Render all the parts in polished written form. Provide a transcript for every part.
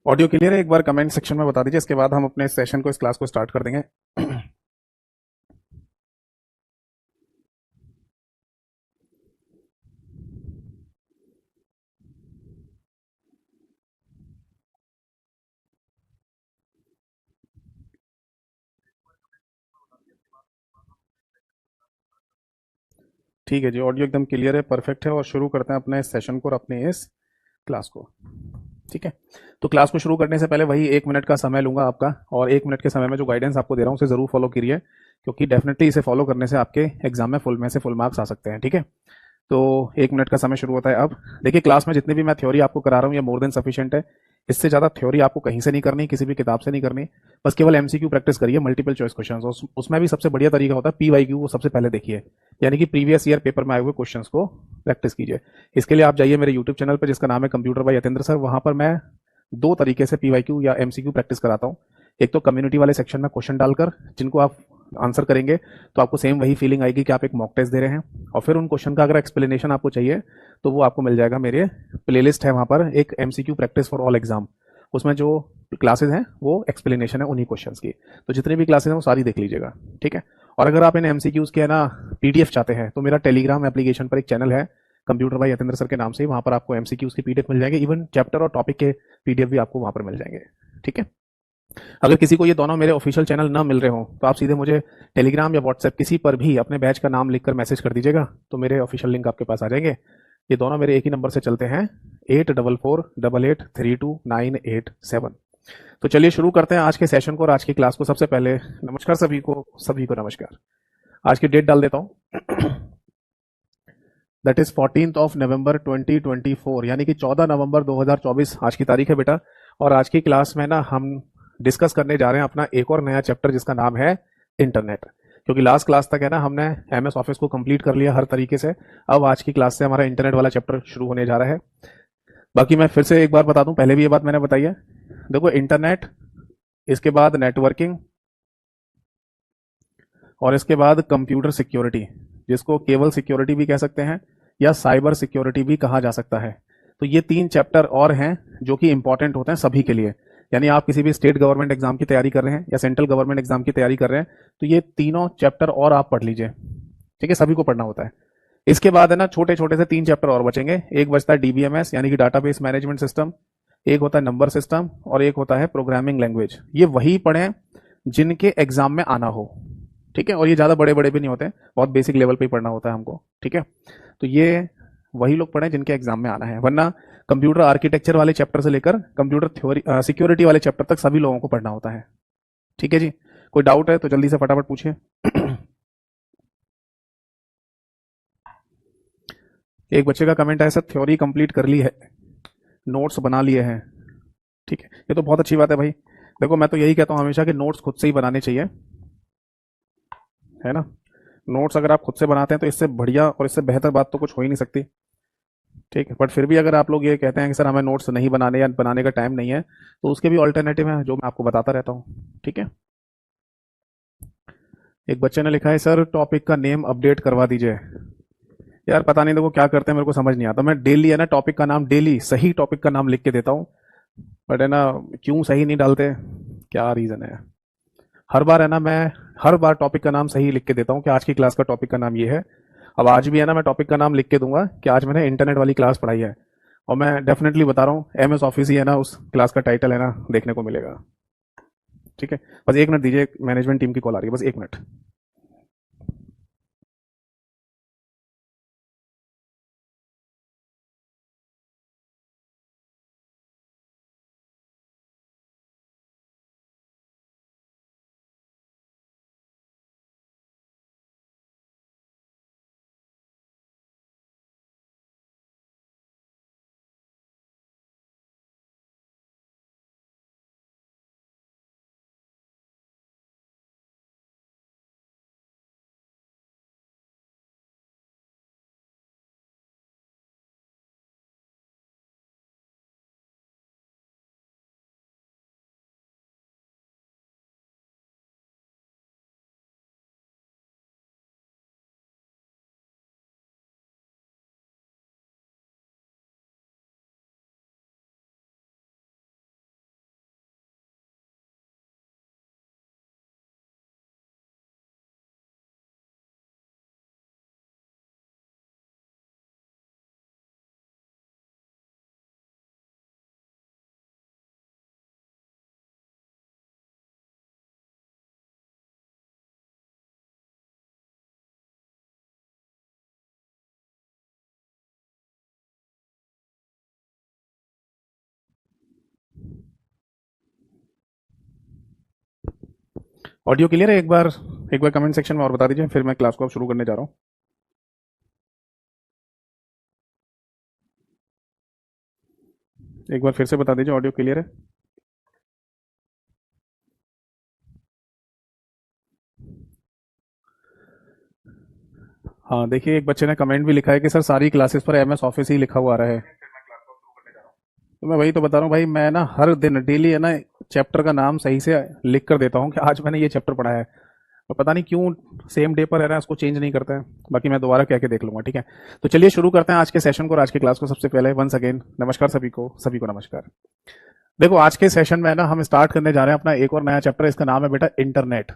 Audio clear है? एक बार comment section में बता दीजिए, इसके बाद हम अपने सेशन को, इस क्लास को स्टार्ट कर देंगे। ठीक है जी, ऑडियो एकदम क्लियर है, परफेक्ट है। और शुरू करते हैं अपने इस सेशन को और अपने इस क्लास को। ठीक है। तो क्लास को शुरू करने से पहले वही 1 मिनट का समय लूंगा आपका, और 1 मिनट के समय में जो गाइडेंस आपको दे रहा हूँ उसे जरूर फॉलो करिए, क्योंकि डेफिनेटली इसे फॉलो करने से आपके एग्जाम में फुल में से फुल मार्क्स आ सकते हैं। ठीक है। तो 1 मिनट का समय शुरू होता है अब। देखिए, क्लास में जितनी भी मैं थ्योरी आपको करा रहा हूँ ये मोर देन सफिशिएंट है। इससे ज़्यादा थ्योरी आपको कहीं से नहीं करनी, किसी भी किताब से नहीं करनी। बस केवल एमसीक्यू प्रैक्टिस करिए, मल्टीपल चॉइस क्वेश्चन। उसमें भी सबसे बढ़िया तरीका होता है पीवाईक्यू, वो सबसे पहले देखिए, यानी कि प्रीवियस ईयर पेपर में आए हुए क्वेश्चंस को प्रैक्टिस कीजिए। इसके लिए आप जाइए मेरे यूट्यूब चैनल पर, जिसका नाम है कंप्यूटर बाय यतेंद्र सर। वहां पर मैं दो तरीके से पीवाईक्यू या एमसीक्यू प्रैक्टिस कराता हूँ। एक तो कम्युनिटी वाले सेक्शन में क्वेश्चन डालकर, जिनको आप आंसर करेंगे तो आपको सेम वही फीलिंग आएगी कि आप एक मॉक टेस्ट दे रहे हैं। और फिर उन क्वेश्चन का अगर एक्सप्लेनेशन आपको चाहिए तो वो आपको मिल जाएगा, मेरे प्लेलिस्ट है वहाँ पर, एक MCQ practice for all exam. उसमें जो क्लासेज हैं वो एक्सप्लेनेशन है उन्हीं क्वेश्चंस की। तो जितनी भी क्लासेज हैं वो सारी देख लीजिएगा। ठीक है। और अगर आप इन एमसीक्यूज के है ना पीडीएफ चाहते हैं, तो मेरा टेलीग्राम एप्लीकेशन पर एक चैनल है, कंप्यूटर भाई यतेंद्र सर के नाम से। वहाँ पर आपको एमसीक्यूज की पीडीएफ मिल जाएंगे, इवन चैप्टर और टॉपिक के पीडीएफ भी आपको वहाँ पर मिल जाएंगे। ठीक है। अगर किसी को ये दोनों मेरे ऑफिशियल चैनल ना मिल रहे हो तो आप सीधे मुझे टेलीग्राम या व्हाट्सएप किसी पर भी अपने बैच का नाम लिखकर मैसेज कर दीजिएगा, तो मेरे ऑफिशियल लिंक आपके पास आ जाएंगे। ये दोनों मेरे एक ही नंबर से चलते हैं, 8448832987। तो चलिए शुरू करते हैं आज के सेशन को और आज की क्लास को। सबसे पहले नमस्कार सभी को, सभी को नमस्कार। आज की डेट डाल देता हूँ। दैट इज 14 नवंबर 2024, यानी कि 14 नवंबर 2024 आज की तारीख है बेटा। और आज की क्लास में ना हम डिस्कस करने जा रहे हैं अपना एक और नया चैप्टर, जिसका नाम है इंटरनेट। क्योंकि लास्ट क्लास तक है ना हमने एमएस ऑफिस को कंप्लीट कर लिया हर तरीके से। अब आज की क्लास से हमारा इंटरनेट वाला चैप्टर शुरू होने जा रहा है। बाकी मैं फिर से एक बार बता दूं, पहले भी ये बात मैंने बताई है। देखो, इंटरनेट, इसके बाद नेटवर्किंग, और इसके बाद कंप्यूटर सिक्योरिटी, जिसको केबल सिक्योरिटी भी कह सकते हैं या साइबर सिक्योरिटी भी कहा जा सकता है। तो ये 3 चैप्टर और हैं जो कि इंपॉर्टेंट होते हैं सभी के लिए। यानी आप किसी भी स्टेट गवर्नमेंट एग्जाम की तैयारी कर रहे हैं या सेंट्रल गवर्नमेंट एग्जाम की तैयारी कर रहे हैं, तो ये तीनों चैप्टर और आप पढ़ लीजिए। ठीक है, सभी को पढ़ना होता है। इसके बाद है ना छोटे छोटे से 3 चैप्टर और बचेंगे। एक बचता है डीबीएमएस, यानी कि डाटाबेस मैनेजमेंट सिस्टम। एक होता है नंबर सिस्टम, और एक होता है प्रोग्रामिंग लैंग्वेज। ये वही पढ़ें जिनके एग्जाम में आना हो। ठीक है। और ये ज्यादा बड़े बड़े भी नहीं होते हैं, बहुत बेसिक लेवल पे ही पढ़ना होता है हमको। ठीक है। तो ये वही लोग पढ़ें जिनके एग्जाम में आना है, वरना कंप्यूटर आर्किटेक्चर वाले चैप्टर से लेकर कंप्यूटर थ्योरी सिक्योरिटी वाले चैप्टर तक सभी लोगों को पढ़ना होता है। ठीक है जी। कोई डाउट है तो जल्दी से फटाफट पूछिए। एक बच्चे का कमेंट है, सर थ्योरी कंप्लीट कर ली है, नोट्स बना लिए हैं। ठीक है, ये तो बहुत अच्छी बात है भाई। देखो, मैं तो यही कहता हूँ हमेशा कि नोट्स खुद से ही बनाने चाहिए, है ना। नोट्स अगर आप खुद से बनाते हैं तो इससे बढ़िया और इससे बेहतर बात तो कुछ हो ही नहीं सकती। ठीक है। बट फिर भी अगर आप लोग ये कहते हैं कि सर हमें नोट्स नहीं बनाने या बनाने का टाइम नहीं है, तो उसके भी ऑल्टरनेटिव है जो मैं आपको बताता रहता हूँ। ठीक है। एक बच्चे ने लिखा है, सर टॉपिक का नेम अपडेट करवा दीजिए। यार पता नहीं, देखो क्या करते हैं, मेरे को समझ नहीं आता। मैं डेली है ना टॉपिक का नाम, डेली सही टॉपिक का नाम लिख के देता हूँ, बट है ना क्यों सही नहीं डालते, क्या रीजन है। हर बार है ना मैं हर बार टॉपिक का नाम सही लिख के देता हूँ कि आज की क्लास का टॉपिक का नाम ये है। अब आज भी है ना मैं टॉपिक का नाम लिख के दूंगा कि आज मैंने इंटरनेट वाली क्लास पढ़ाई है। और मैं डेफिनेटली बता रहा हूँ, एमएस ऑफिस ही है ना उस क्लास का टाइटल है ना, देखने को मिलेगा। ठीक है। बस 1 मिनट दीजिए, मैनेजमेंट टीम की कॉल आ रही है, बस 1 मिनट। ऑडियो क्लियर है? एक बार कमेंट सेक्शन में और बता दीजिए, फिर मैं क्लास को अब शुरू करने जा रहा हूँ। एक बार फिर से बता दीजिए, ऑडियो क्लियर है? हाँ, देखिए एक बच्चे ने कमेंट भी लिखा है कि सर सारी क्लासेस पर एमएस ऑफिस ही लिखा हुआ आ रहा है। तो मैं वही तो बता रहा हूँ भाई, मैं ना हर दिन डेली है ना चैप्टर का नाम सही से लिख कर देता हूँ कि आज मैंने ये चैप्टर पढ़ा है, और पता नहीं क्यों सेम डे पर है ना इसको चेंज नहीं करता है। बाकी मैं दोबारा कह के देख लूंगा, ठीक है? तो चलिए शुरू करते हैं आज के सेशन को और आज की क्लास को। सबसे पहले वंस अगेन नमस्कार सभी को नमस्कार। देखो आज के सेशन में ना हम स्टार्ट करने जा रहे हैं अपना एक और नया चैप्टर। इसका नाम है बेटा इंटरनेट।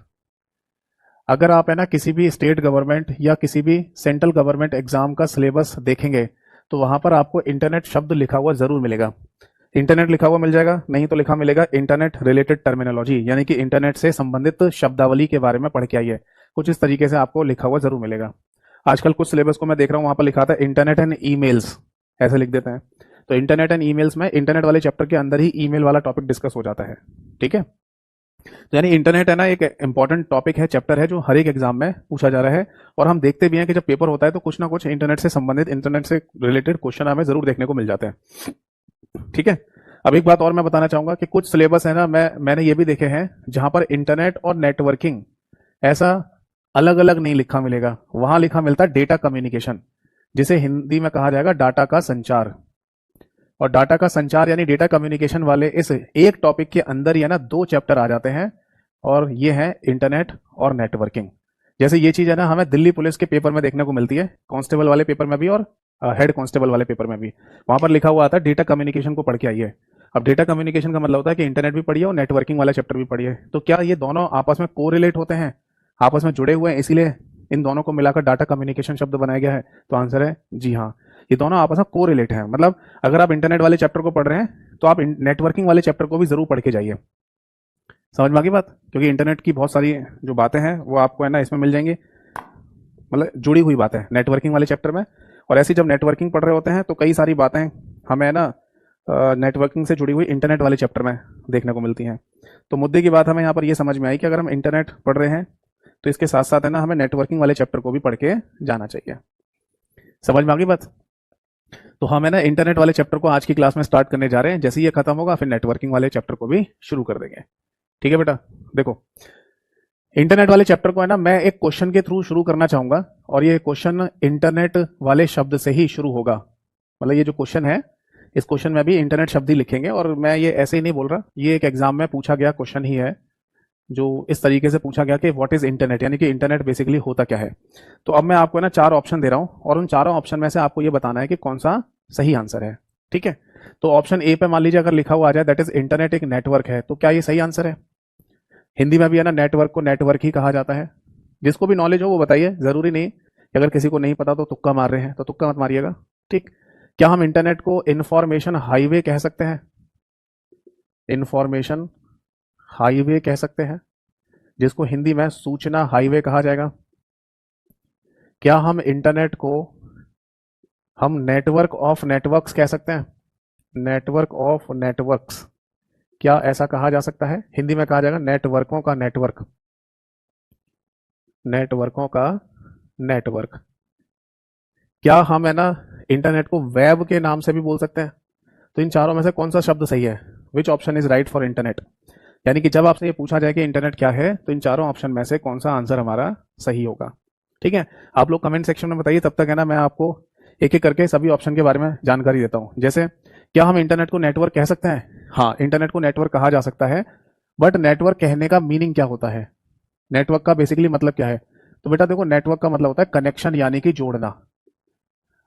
अगर आप है ना किसी भी स्टेट गवर्नमेंट या किसी भी सेंट्रल गवर्नमेंट एग्जाम का सिलेबस देखेंगे तो वहां पर आपको इंटरनेट शब्द लिखा हुआ जरूर मिलेगा। इंटरनेट लिखा हुआ मिल जाएगा, नहीं तो लिखा मिलेगा इंटरनेट रिलेटेड टर्मिनोलॉजी, यानी कि इंटरनेट से संबंधित शब्दावली के बारे में पढ़ के आइए। कुछ इस तरीके से आपको लिखा हुआ जरूर मिलेगा। आजकल कुछ सिलेबस को मैं देख रहा हूँ वहां पर लिखा था इंटरनेट एंड ईमेल्स, ऐसे लिख देते हैं। तो इंटरनेट एंड ईमेल्स में इंटरनेट वाले चैप्टर के अंदर ही ईमेल वाला टॉपिक डिस्कस हो जाता है, ठीक है? तो यानी इंटरनेट है ना एक इंपॉर्टेंट टॉपिक है, चैप्टर है जो हर एक एग्जाम में पूछा जा रहा है। और हम देखते भी हैं कि जब पेपर होता है तो कुछ ना कुछ इंटरनेट से संबंधित, इंटरनेट से रिलेटेड क्वेश्चन हमें जरूर देखने को मिल जाते हैं, ठीक है? अब एक बात और मैं बताना चाहूंगा कि कुछ सिलेबस है ना मैंने ये भी देखे हैं जहां पर इंटरनेट और नेटवर्किंग ऐसा अलग अलग नहीं लिखा मिलेगा, वहां लिखा मिलता है डेटा कम्युनिकेशन, जिसे हिंदी में कहा जाएगा डाटा का संचार। और डाटा का संचार यानी डेटा कम्युनिकेशन वाले इस एक टॉपिक के अंदर ही है ना दो चैप्टर आ जाते हैं, और ये है इंटरनेट और नेटवर्किंग। जैसे ये चीज है ना हमें दिल्ली पुलिस के पेपर में देखने को मिलती है, कांस्टेबल वाले पेपर में भी और हेड कांस्टेबल वाले पेपर में भी। वहां पर लिखा हुआ आता है डेटा कम्युनिकेशन को पढ़ के आइए। अब डेटा कम्युनिकेशन का मतलब होता है कि इंटरनेट भी पढ़िए और नेटवर्किंग वाला चैप्टर भी पढ़िए। तो क्या ये दोनों आपस में कोरिलेट होते हैं, आपस में जुड़े हुए हैं, इसीलिए इन दोनों को मिलाकर डाटा कम्युनिकेशन शब्द बनाया गया है? तो आंसर है जी हाँ, ये दोनों आपस में कोरिलेट हैं। मतलब अगर आप इंटरनेट वाले चैप्टर को पढ़ रहे हैं तो आप नेटवर्किंग वाले चैप्टर को भी जरूर पढ़ के जाइए। समझ में आ गई बात? क्योंकि इंटरनेट की बहुत सारी जो बातें हैं वो आपको है ना इसमें मिल जाएंगी, मतलब जुड़ी हुई बातें नेटवर्किंग वाले चैप्टर में। और ऐसी जब नेटवर्किंग पढ़ रहे होते हैं तो कई सारी बातें हमें ना नेटवर्किंग से जुड़ी हुई इंटरनेट वाले चैप्टर में देखने को मिलती हैं। तो मुद्दे की बात हमें यहाँ पर ये समझ में आई कि अगर हम इंटरनेट पढ़ रहे हैं तो इसके साथ साथ है ना हमें नेटवर्किंग वाले चैप्टर को भी पढ़ के जाना चाहिए। समझ में आ गई बात? तो हम है ना इंटरनेट वाले चैप्टर को आज की क्लास में स्टार्ट करने जा रहे हैं। जैसे ही ये खत्म होगा फिर नेटवर्किंग वाले चैप्टर को भी शुरू कर देंगे, ठीक है बेटा? देखो इंटरनेट वाले चैप्टर को है ना मैं एक क्वेश्चन के थ्रू शुरू करना चाहूंगा, और ये क्वेश्चन इंटरनेट वाले शब्द से ही शुरू होगा। मतलब ये जो क्वेश्चन है इस क्वेश्चन में भी इंटरनेट शब्द ही लिखेंगे, और मैं ये ऐसे ही नहीं बोल रहा, ये एक एग्जाम में पूछा गया क्वेश्चन ही है जो इस तरीके से पूछा गया कि व्हाट इज इंटरनेट, यानी कि इंटरनेट बेसिकली होता क्या है। तो अब मैं आपको ना चार ऑप्शन दे रहा हूं और उन चारों ऑप्शन में से आपको ये बताना है कि कौन सा सही आंसर है, ठीक है? तो ऑप्शन ए पे मान लीजिए अगर लिखा हुआ आ जाए दैट इज इंटरनेट एक नेटवर्क है, तो क्या ये सही आंसर है? हिंदी में भी है ना नेटवर्क को नेटवर्क ही कहा जाता है। जिसको भी नॉलेज हो वो बताइए, जरूरी नहीं कि अगर किसी को नहीं पता तो तुक्का मार रहे हैं तो तुक्का मत मारिएगा, ठीक? क्या हम इंटरनेट को इंफॉर्मेशन हाईवे कह सकते हैं? इंफॉर्मेशन हाईवे कह सकते हैं, जिसको हिंदी में सूचना हाईवे कहा जाएगा। क्या हम इंटरनेट को हम नेटवर्क ऑफ नेटवर्क्स कह सकते हैं? नेटवर्क ऑफ नेटवर्क्स, क्या ऐसा कहा जा सकता है? हिंदी में कहा जाएगा नेटवर्कों का नेटवर्क, नेटवर्कों का नेटवर्क। क्या हम है ना इंटरनेट को वेब के नाम से भी बोल सकते हैं? तो इन चारों में से कौन सा शब्द सही है? Which option is right for internet? यानी कि जब आपसे ये पूछा जाए कि इंटरनेट क्या है तो इन चारों ऑप्शन में से कौन सा आंसर हमारा सही होगा, ठीक है? आप लोग कमेंट सेक्शन में बताइए, तब तक है ना मैं आपको एक एक करके सभी ऑप्शन के बारे में जानकारी देता हूं। जैसे क्या हम इंटरनेट को नेटवर्क कह सकते हैं? हाँ, इंटरनेट को नेटवर्क कहा जा सकता है, बट नेटवर्क कहने का मीनिंग क्या होता है? नेटवर्क का बेसिकली मतलब क्या है? तो बेटा देखो नेटवर्क का मतलब होता है कनेक्शन, यानी कि जोड़ना।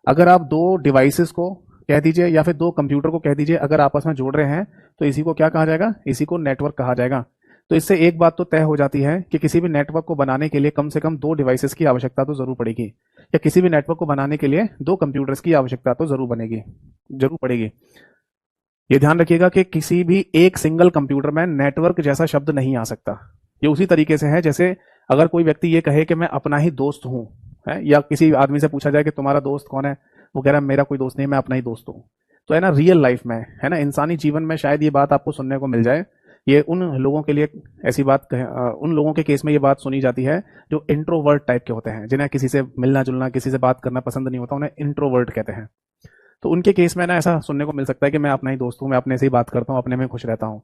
अगर आप दो डिवाइसेस को कह दीजिए या फिर दो कंप्यूटर को कह दीजिए अगर आपस में जोड़ रहे हैं तो इसी को क्या कहा जाएगा? इसी को नेटवर्क कहा जाएगा। तो इससे एक बात तो तय हो जाती है कि किसी भी नेटवर्क को बनाने के लिए कम से कम दो डिवाइसेस की आवश्यकता तो जरूर पड़ेगी, या किसी भी नेटवर्क को बनाने के लिए दो कंप्यूटर्स की आवश्यकता तो जरूर पड़ेगी। ये ध्यान रखिएगा कि किसी भी एक सिंगल कंप्यूटर में नेटवर्क जैसा शब्द नहीं आ सकता। ये उसी तरीके से है जैसे अगर कोई व्यक्ति ये कहे कि मैं अपना ही दोस्त हूं, है, या किसी आदमी से पूछा जाए कि तुम्हारा दोस्त कौन है, वो कह रहा है मेरा कोई दोस्त नहीं, मैं अपना ही दोस्त हूं। तो है ना रियल लाइफ में, है ना इंसानी जीवन में शायद ये बात आपको सुनने को मिल जाए, ये उन लोगों के लिए ऐसी बात उन लोगों के केस में ये बात सुनी जाती है जो इंट्रोवर्ट टाइप के होते हैं, जिन्हें किसी से मिलना जुलना, किसी से बात करना पसंद नहीं होता, उन्हें इंट्रोवर्ट कहते हैं। तो उनके केस में ना ऐसा सुनने को मिल सकता है कि मैं अपना ही दोस्त हूँ, मैं अपने से ही बात करता हूँ, अपने में खुश रहता हूँ।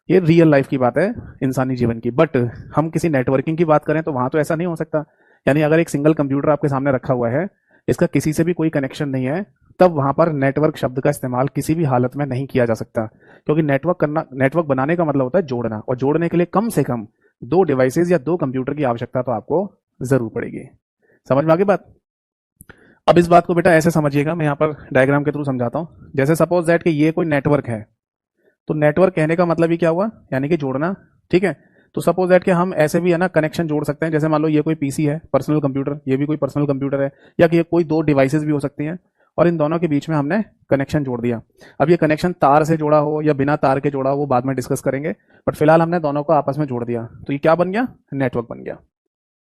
ये रियल लाइफ की बात है, इंसानी जीवन की। बट हम किसी नेटवर्किंग की बात करें तो वहां तो ऐसा नहीं हो सकता। यानी अगर एक सिंगल कंप्यूटर आपके सामने रखा हुआ है, इसका किसी से भी कोई कनेक्शन नहीं है, तब वहां पर नेटवर्क शब्द का इस्तेमाल किसी भी हालत में नहीं किया जा सकता। क्योंकि नेटवर्क बनाने का मतलब होता है जोड़ना, और जोड़ने के लिए कम से कम 2 डिवाइसेज या 2 कंप्यूटर की आवश्यकता तो आपको जरूर पड़ेगी। समझ में आ गई बात? अब इस बात को बेटा ऐसे समझिएगा, मैं यहाँ पर डायग्राम के थ्रू समझाता हूँ। जैसे सपोज दैट कि ये कोई नेटवर्क है, तो नेटवर्क कहने का मतलब ही क्या हुआ, यानी कि जोड़ना। ठीक है, तो सपोज दैट कि हम ऐसे भी है ना कनेक्शन जोड़ सकते हैं। जैसे मान लो ये कोई पीसी है, पर्सनल कंप्यूटर, ये भी कोई पर्सनल कंप्यूटर है, या कि ये कोई 2 डिवाइसेस भी हो सकती हैं, और इन दोनों के बीच में हमने कनेक्शन जोड़ दिया। अब ये कनेक्शन तार से जोड़ा हो या बिना तार के जोड़ा हो, वो बाद में डिस्कस करेंगे, बट फिलहाल हमने दोनों को आपस में जोड़ दिया, तो ये क्या बन गया, नेटवर्क बन गया।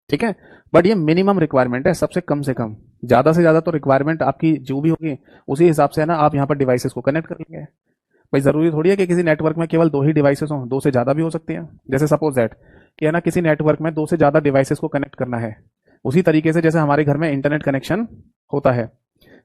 ठीक है, बट ये मिनिमम रिक्वायरमेंट है, सबसे कम से कम। ज्यादा से ज्यादा तो रिक्वायरमेंट आपकी जो भी होगी उसी हिसाब से है ना आप यहाँ पर डिवाइसेस को कनेक्ट कर लेंगे। भाई जरूरी थोड़ी है कि किसी नेटवर्क में केवल 2 ही डिवाइसेस हों, 2 से ज्यादा भी हो सकती हैं। जैसे सपोज दैट कि है ना किसी नेटवर्क में 2 से ज्यादा डिवाइसेस को कनेक्ट करना है, उसी तरीके से जैसे हमारे घर में इंटरनेट कनेक्शन होता है।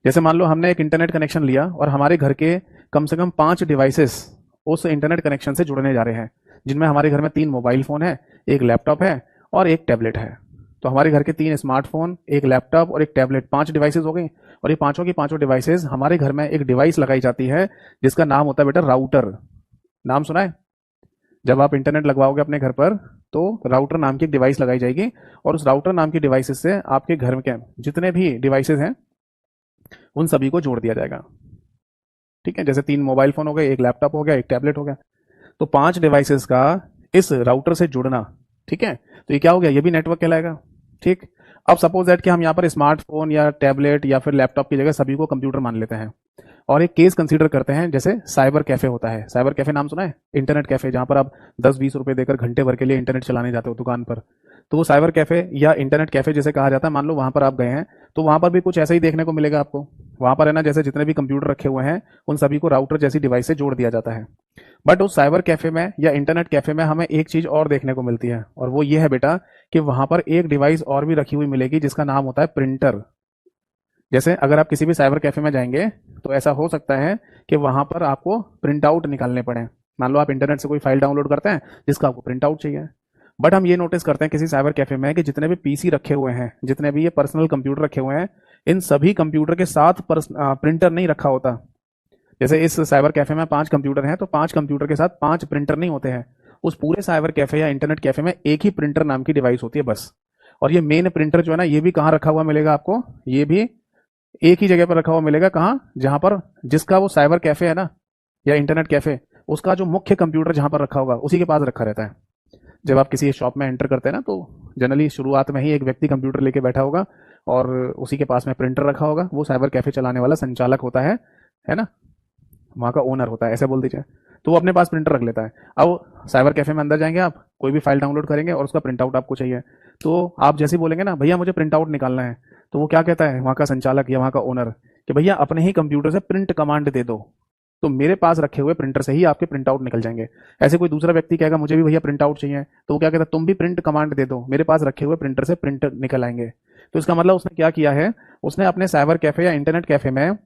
जैसे मान लो हमने एक इंटरनेट कनेक्शन लिया और हमारे घर के कम से कम 5 डिवाइसेस उस इंटरनेट कनेक्शन से जुड़ने जा रहे हैं, जिनमें हमारे घर में 3 मोबाइल फोन है, एक लैपटॉप है और एक टैबलेट है। तो हमारे घर के 3 स्मार्टफोन, एक लैपटॉप और एक टैबलेट, 5 डिवाइसेस हो गई। और ये पांचों की पांचों डिवाइसेस, हमारे घर में एक डिवाइस लगाई जाती है जिसका नाम होता है बेटा राउटर। नाम सुना है? जब आप इंटरनेट लगवाओगे अपने घर पर तो राउटर नाम की एक डिवाइस लगाई जाएगी, और उस राउटर नाम की डिवाइसेस से आपके घर में क्या जितने भी डिवाइसेस हैं उन सभी को जोड़ दिया जाएगा। ठीक है, जैसे 3 मोबाइल फोन हो गए, एक लैपटॉप हो गया, एक टैबलेट हो गया, तो 5 डिवाइसेस का इस राउटर से जुड़ना। ठीक है, तो ये क्या हो गया, ये भी नेटवर्क कहलाएगा। ठीक, अब सपोज दैट कि हम यहाँ पर स्मार्टफोन या टैबलेट या फिर लैपटॉप की जगह सभी को कंप्यूटर मान लेते हैं, और एक केस कंसीडर करते हैं, जैसे साइबर कैफे होता है। साइबर कैफे नाम सुना है? इंटरनेट कैफे, जहां पर आप 10-20 रुपए देकर घंटे भर के लिए इंटरनेट चलाने जाते हो दुकान पर। तो वो साइबर कैफे या इंटरनेट कैफे जैसे कहा जाता है, मान लो वहां पर आप गए हैं, तो वहां पर भी कुछ ऐसा ही देखने को मिलेगा आपको। वहां पर है ना, जैसे जितने भी कंप्यूटर रखे हुए हैं उन सभी को राउटर जैसी डिवाइस से जोड़ दिया जाता है। बट उस साइबर कैफे में या इंटरनेट कैफे में हमें एक चीज और देखने को मिलती है, और वो ये है बेटा कि वहां पर एक डिवाइस और भी रखी हुई मिलेगी जिसका नाम होता है प्रिंटर। जैसे अगर आप किसी भी साइबर कैफे में जाएंगे तो ऐसा हो सकता है कि वहां पर आपको प्रिंट आउट निकालने पड़े। मान लो आप इंटरनेट से कोई फाइल डाउनलोड करते हैं जिसका आपको प्रिंट आउट चाहिए। बट हम ये नोटिस करते हैं किसी साइबर कैफे में कि जितने भी पीसी रखे हुए हैं, जितने भी ये पर्सनल कंप्यूटर रखे हुए हैं, इन सभी कंप्यूटर के साथ प्रिंटर नहीं रखा होता। जैसे इस साइबर कैफे में 5 कंप्यूटर हैं, तो 5 कंप्यूटर के साथ 5 प्रिंटर नहीं होते हैं। उस पूरे साइबर कैफे या इंटरनेट कैफे में एक ही प्रिंटर नाम की डिवाइस होती है बस। और ये मेन प्रिंटर जो है ना, ये भी कहाँ रखा हुआ मिलेगा आपको, ये भी एक ही जगह पर रखा हुआ मिलेगा। कहाँ? जहां पर जिसका वो साइबर कैफे है ना या इंटरनेट कैफे, उसका जो मुख्य कंप्यूटर जहां पर रखा होगा उसी के पास रखा रहता है। जब आप किसी शॉप में एंटर करते हैं ना, तो जनरली शुरुआत में ही एक व्यक्ति कंप्यूटर लेके बैठा होगा और उसी के पास में प्रिंटर रखा होगा। वो साइबर कैफे चलाने वाला संचालक होता है ना, वहां का ओनर होता है, ऐसे बोल दीजिए। तो वो अपने पास प्रिंटर रख लेता है। अब साइबर कैफे में अंदर जाएंगे आप, कोई भी फाइल डाउनलोड करेंगे और उसका प्रिंट आउट आपको चाहिए, तो आप जैसे ही बोलेंगे ना भैया मुझे प्रिंट आउट निकालना है, तो वो क्या कहता है वहां का संचालक या वहां का ओनर कि भैया अपने ही कंप्यूटर से प्रिंट कमांड दे दो, तो मेरे पास रखे हुए प्रिंटर से ही आपके प्रिंट आउट निकल जाएंगे। ऐसे कोई दूसरा व्यक्ति कहेगा मुझे भी भैया प्रिंट आउट चाहिए, तो वो क्या कहता है तुम भी प्रिंट कमांड दे दो, मेरे पास रखे हुए प्रिंटर से प्रिंट निकल आएंगे। तो इसका मतलब उसने क्या किया है, उसने अपने साइबर कैफे या इंटरनेट कैफे में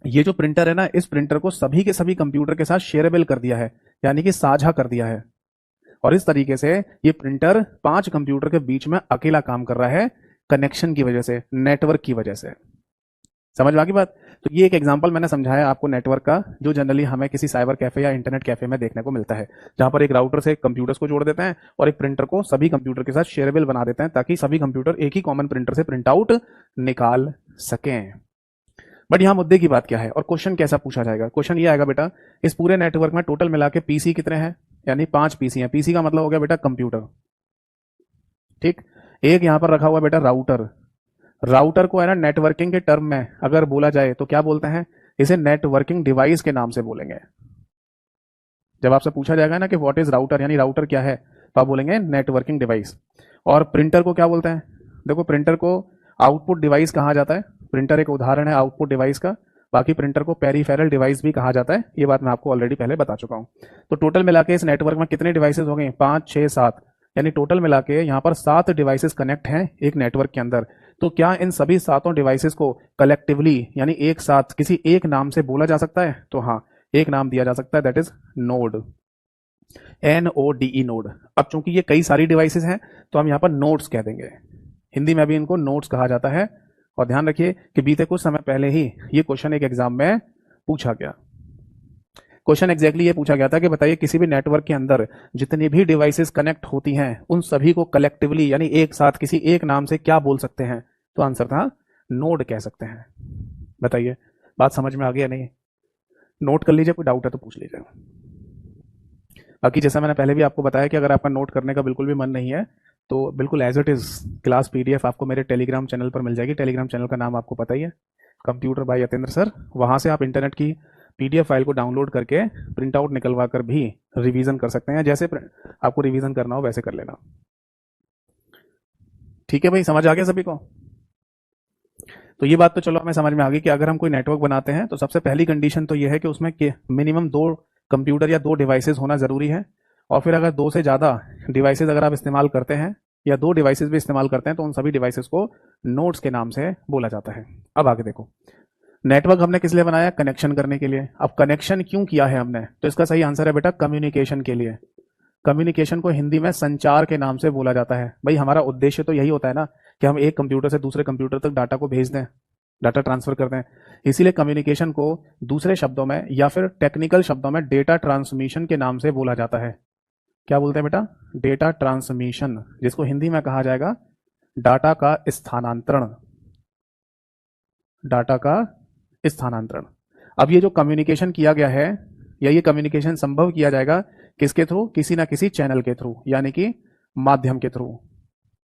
ये जो प्रिंटर है ना, इस प्रिंटर को सभी के सभी कंप्यूटर के साथ शेयरेबल कर दिया है, यानी कि साझा कर दिया है। और इस तरीके से ये प्रिंटर 5 कंप्यूटर के बीच में अकेला काम कर रहा है, कनेक्शन की वजह से, नेटवर्क की वजह से। समझ में आ गई बात? तो ये एक एग्जांपल मैंने समझाया आपको नेटवर्क का, जो जनरली हमें किसी साइबर कैफे या इंटरनेट कैफे में देखने को मिलता है, जहां पर एक राउटर से कंप्यूटर्स को जोड़ देते हैं और एक प्रिंटर को सभी कंप्यूटर के साथ शेयरेबल बना देते हैं, ताकि सभी कंप्यूटर एक ही कॉमन प्रिंटर से प्रिंट आउट निकाल सकें। बट यहाँ मुद्दे की बात क्या है और क्वेश्चन कैसा पूछा जाएगा? क्वेश्चन ये आएगा बेटा, इस पूरे नेटवर्क में टोटल मिला के पीसी कितने हैं? यानी 5 पीसी हैं। पीसी का मतलब हो गया बेटा कंप्यूटर। ठीक, एक यहां पर रखा हुआ बेटा राउटर। राउटर को है ना नेटवर्किंग के टर्म में अगर बोला जाए तो क्या बोलते हैं? इसे नेटवर्किंग डिवाइस के नाम से बोलेंगे। जब आपसे पूछा जाएगा ना कि व्हाट इज राउटर, यानी राउटर क्या है, तो आप बोलेंगे नेटवर्किंग डिवाइस। और प्रिंटर को क्या बोलते हैं? देखो, प्रिंटर को आउटपुट डिवाइस कहा जाता है। प्रिंटर एक उदाहरण है आउटपुट डिवाइस का। बाकी प्रिंटर को पेरिफेरल डिवाइस भी कहा जाता है, ये बात मैं आपको ऑलरेडी पहले बता चुका हूँ। तो टोटल मिला के इस नेटवर्क में कितने डिवाइसेस हो गए, 5 6 7, यानी टोटल मिला के यहाँ पर 7 डिवाइसेस कनेक्ट हैं एक नेटवर्क के अंदर। तो क्या इन सभी 7 डिवाइसेस को कलेक्टिवली यानी एक साथ किसी एक नाम से बोला जा सकता है? तो हाँ, एक नाम दिया जा सकता है, that is node, NODE node. अब चूंकि ये कई सारी डिवाइसेस हैं तो हम यहाँ पर नोड्स कह देंगे, हिंदी में भी इनको नोड्स कहा जाता है। और ध्यान रखिए कि बीते कुछ समय पहले ही ये क्वेश्चन एक एग्जाम में पूछा गया। क्वेश्चन एग्जैक्टली ये पूछा गया था कि बताइए किसी भी नेटवर्क के अंदर जितनी भी डिवाइसेस कनेक्ट होती हैं उन सभी को कलेक्टिवली यानी एक साथ किसी एक नाम से क्या बोल सकते हैं? तो आंसर था नोड कह सकते हैं। बताइए बात समझ में आ गई या नहीं? नोट कर लीजिए, कोई डाउट है तो पूछ लीजिए। बाकी जैसा मैंने पहले भी आपको बताया कि अगर आपका नोट करने का बिल्कुल भी मन नहीं है तो बिल्कुल as it is class PDF आपको मेरे टेलीग्राम चैनल पर मिल जाएगी। टेलीग्राम चैनल का नाम आपको पता ही है, कंप्यूटर बाय यतेंद्र सर। वहां से आप इंटरनेट की PDF फाइल को डाउनलोड करके प्रिंट आउट निकलवा कर भी रिवीजन कर सकते हैं, जैसे आपको रिवीजन करना हो वैसे कर लेना। ठीक है भाई, समझ आ गया सभी को? तो ये बात तो चलो हमें समझ में आ गई कि अगर हम कोई नेटवर्क बनाते हैं तो सबसे पहली कंडीशन तो ये है कि उसमें मिनिमम 2 कंप्यूटर या 2 डिवाइसेस होना जरूरी है। और फिर अगर 2 से ज़्यादा डिवाइसेस अगर आप इस्तेमाल करते हैं या 2 डिवाइसेस भी इस्तेमाल करते हैं तो उन सभी डिवाइसेस को नोड्स के नाम से बोला जाता है। अब आगे देखो, नेटवर्क हमने किस लिए बनाया? कनेक्शन करने के लिए। अब कनेक्शन क्यों किया है हमने? तो इसका सही आंसर है बेटा कम्युनिकेशन के लिए। कम्युनिकेशन को हिंदी में संचार के नाम से बोला जाता है। भाई हमारा उद्देश्य तो यही होता है ना कि हम एक कंप्यूटर से दूसरे कंप्यूटर तक डाटा को भेज दें, डाटा ट्रांसफर कर दें। इसीलिए कम्युनिकेशन को दूसरे शब्दों में या फिर टेक्निकल शब्दों में डेटा ट्रांसमिशन के नाम से बोला जाता है। क्या बोलते हैं बेटा? डेटा ट्रांसमिशन, जिसको हिंदी में कहा जाएगा डाटा का स्थानांतरण। डाटा का स्थानांतरण। अब ये जो कम्युनिकेशन किया गया है या ये कम्युनिकेशन संभव किया जाएगा किसके थ्रू? किसी ना किसी चैनल के थ्रू, यानी कि माध्यम के थ्रू।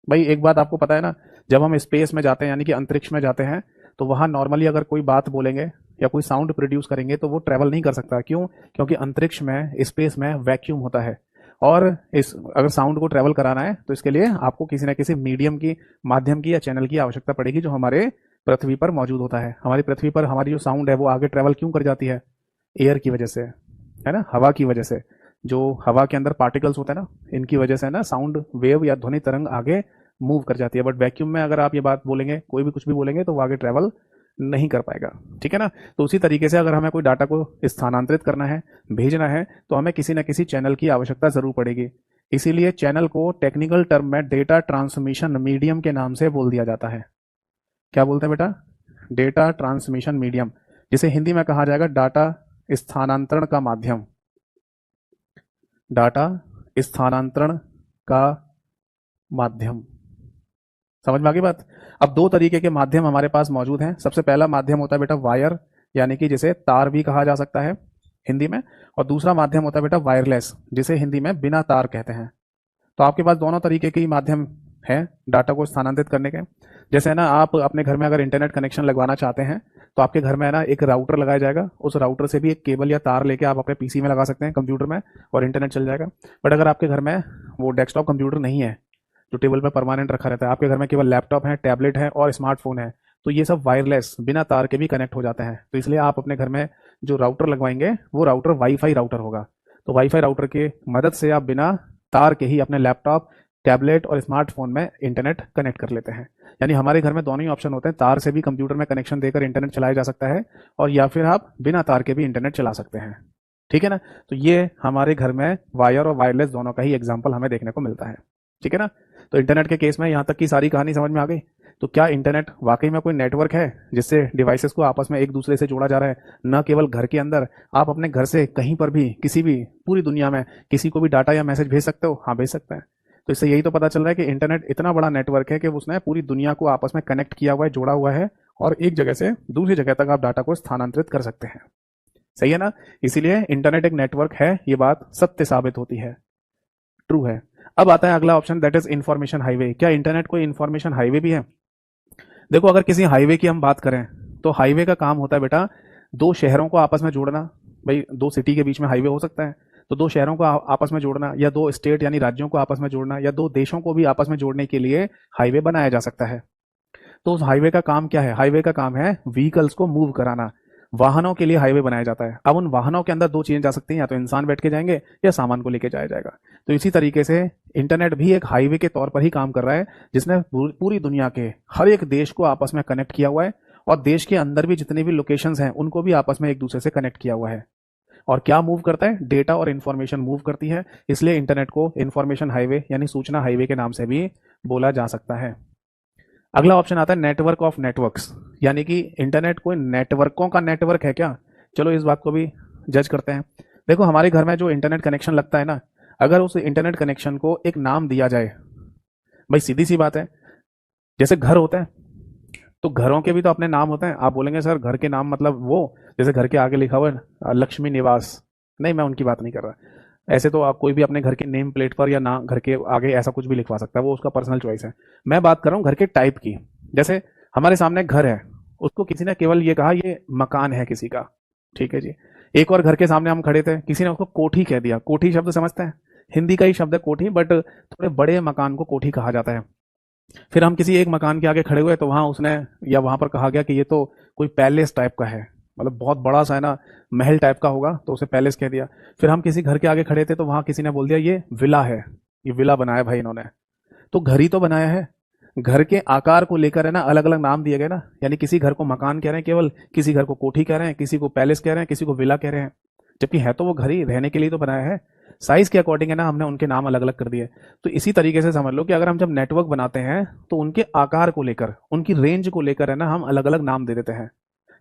भाई एक बात आपको पता है ना, जब हम स्पेस में जाते हैं यानी कि अंतरिक्ष में जाते हैं तो वहां नॉर्मली अगर कोई बात बोलेंगे या कोई साउंड प्रोड्यूस करेंगे तो वो ट्रेवल नहीं कर सकता। क्यों? क्योंकि अंतरिक्ष में, स्पेस में वैक्यूम होता है और इस अगर साउंड को ट्रेवल कराना है तो इसके लिए आपको किसी ना किसी मीडियम की, माध्यम की या चैनल की आवश्यकता पड़ेगी जो हमारे पृथ्वी पर मौजूद होता है। हमारी पृथ्वी पर हमारी जो साउंड है वो आगे ट्रेवल क्यों कर जाती है? एयर की वजह से, है ना, हवा की वजह से। जो हवा के अंदर पार्टिकल्स होते हैं ना, इनकी वजह से ना साउंड वेव या ध्वनि तरंग आगे मूव कर जाती है। बट वैक्यूम में अगर आप ये बात बोलेंगे, कोई भी कुछ भी बोलेंगे तो वो आगे ट्रेवल नहीं कर पाएगा। ठीक है ना? तो उसी तरीके से अगर हमें कोई डाटा को स्थानांतरित करना है, भेजना है, तो हमें किसी न किसी चैनल की आवश्यकता जरूर पड़ेगी। इसीलिए चैनल को टेक्निकल टर्म में डेटा ट्रांसमिशन मीडियम के नाम से बोल दिया जाता है। क्या बोलते हैं बेटा? डेटा ट्रांसमिशन मीडियम, जिसे हिंदी में कहा जाएगा डाटा स्थानांतरण का माध्यम। डाटा स्थानांतरण का माध्यम। समझ में आ गई बात? अब 2 तरीके के माध्यम हमारे पास मौजूद हैं। सबसे पहला माध्यम होता है बेटा वायर, यानी कि जिसे तार भी कहा जा सकता है हिंदी में, और दूसरा माध्यम होता है बेटा वायरलेस, जिसे हिंदी में बिना तार कहते हैं। तो आपके पास दोनों तरीके के माध्यम हैं डाटा को स्थानांतरित करने के। जैसे है ना, आप अपने घर में अगर इंटरनेट कनेक्शन लगवाना चाहते हैं तो आपके घर में है ना एक राउटर लगाया जाएगा, उस राउटर से भी एक केबल या तार लेके आप अपने PC में लगा सकते हैं, कंप्यूटर में, और इंटरनेट चल जाएगा। बट अगर आपके घर में वो डेस्कटॉप कंप्यूटर नहीं है जो टेबल पर परमानेंट रखा रहता है, आपके घर में केवल लैपटॉप है, टैबलेट है और स्मार्टफोन है, तो ये सब वायरलेस बिना तार के भी कनेक्ट हो जाते हैं। तो इसलिए आप अपने घर में जो राउटर लगवाएंगे वो राउटर वाईफाई राउटर होगा। तो वाईफाई राउटर की मदद से आप बिना तार के ही अपने लैपटॉप, टैबलेट और स्मार्टफोन में इंटरनेट कनेक्ट कर लेते हैं। यानी हमारे घर में दोनों ही ऑप्शन होते हैं, तार से भी कंप्यूटर में कनेक्शन देकर इंटरनेट चलाया जा सकता है और या फिर आप बिना तार के भी इंटरनेट चला सकते हैं। ठीक है ना? तो ये हमारे घर में वायर और वायरलेस दोनों का ही एग्जाम्पल हमें देखने को मिलता है। ठीक है ना? तो इंटरनेट के केस में यहाँ तक की सारी कहानी समझ में आ गई। तो क्या इंटरनेट वाकई में कोई नेटवर्क है जिससे डिवाइसेस को आपस में एक दूसरे से जोड़ा जा रहा है? न केवल घर के अंदर, आप अपने घर से कहीं पर भी, किसी भी पूरी दुनिया में किसी को भी डाटा या मैसेज भेज सकते हो? हाँ, भेज सकते हैं। तो इससे यही तो पता चल रहा है कि इंटरनेट इतना बड़ा नेटवर्क है कि उसने पूरी दुनिया को आपस में कनेक्ट किया हुआ है, जोड़ा हुआ है, और एक जगह से दूसरी जगह तक आप डाटा को स्थानांतरित कर सकते हैं। सही है ना? इसीलिए इंटरनेट एक नेटवर्क है, ये बात सत्य साबित होती है, ट्रू है। अब आता है अगला option, that is information highway. क्या इंटरनेट कोई इंफॉर्मेशन हाईवे भी है? देखो, अगर किसी हाईवे की हम बात करें तो हाईवे का काम होता है बेटा 2 शहरों को आपस में जोड़ना। भाई 2 सिटी के बीच में हाईवे हो सकता है, तो 2 शहरों को आपस में जोड़ना, या 2 स्टेट यानी राज्यों को आपस में जोड़ना, या 2 देशों को भी आपस में जोड़ने के लिए हाईवे बनाया जा सकता है। तो उस हाईवे का काम क्या है? हाईवे का काम है व्हीकल्स को मूव कराना। वाहनों के लिए हाईवे बनाया जाता है। अब उन वाहनों के अंदर दो चीजें जा सकती हैं, या तो इंसान बैठ के जाएंगे या सामान को लेके जाया जाएगा। तो इसी तरीके से इंटरनेट भी एक हाईवे के तौर पर ही काम कर रहा है, जिसने पूरी दुनिया के हर एक देश को आपस में कनेक्ट किया हुआ है, और देश के अंदर भी जितनी भी लोकेशंस हैं उनको भी आपस में एक दूसरे से कनेक्ट किया हुआ है। और क्या मूव करता है? डेटा और इन्फॉर्मेशन मूव करती है। इसलिए इंटरनेट को इन्फॉर्मेशन हाईवे यानी सूचना हाईवे के नाम से भी बोला जा सकता है। अगला ऑप्शन आता है नेटवर्क ऑफ नेटवर्क्स, यानी कि इंटरनेट कोई नेटवर्कों का नेटवर्क है क्या? चलो इस बात को भी जज करते हैं। देखो, हमारे घर में जो इंटरनेट कनेक्शन लगता है ना, अगर उस इंटरनेट कनेक्शन को एक नाम दिया जाए, भाई सीधी सी बात है, जैसे घर होता है तो घरों के भी तो अपने नाम होते हैं। आप बोलेंगे सर घर के नाम मतलब वो जैसे घर के आगे लिखा हुआ है लक्ष्मी निवास, नहीं, मैं उनकी बात नहीं कर रहा। ऐसे तो आप कोई भी अपने घर के नेम प्लेट पर या ना घर के आगे ऐसा कुछ भी लिखवा सकता है, वो उसका पर्सनल चॉइस है। मैं बात कर रहा हूँ घर के टाइप की। जैसे हमारे सामने घर है, उसको किसी ने केवल ये कहा ये मकान है किसी का, ठीक है जी। एक और घर के सामने हम खड़े थे, किसी ने उसको कोठी कह दिया। कोठी शब्द समझते हैं, हिंदी का ही शब्द है कोठी, बट थोड़े बड़े मकान को कोठी कहा जाता है। फिर हम किसी एक मकान के आगे खड़े हुए तो वहां उसने या वहां पर कहा गया कि ये तो कोई पैलेस टाइप का है, मतलब बहुत बड़ा सा है ना, महल टाइप का होगा, तो उसे पैलेस कह दिया। फिर हम किसी घर के आगे खड़े थे तो वहां किसी ने बोल दिया ये विला है, ये विला बनाया भाई इन्होंने। तो घर ही तो बनाया है, घर के आकार को लेकर है ना अलग अलग नाम दिए गए ना, यानी किसी घर को मकान कह रहे हैं केवल, किसी घर को कोठी कह रहे हैं, किसी को पैलेस कह रहे हैं, किसी को विला कह रहे हैं, जबकि है तो वो घर ही रहने के लिए तो बनाया है। साइज के अकॉर्डिंग है ना हमने उनके नाम अलग अलग कर दिए। तो इसी तरीके से समझ लो कि अगर हम जब नेटवर्क बनाते हैं तो उनके आकार को लेकर, उनकी रेंज को लेकर है ना हम अलग अलग नाम दे देते हैं।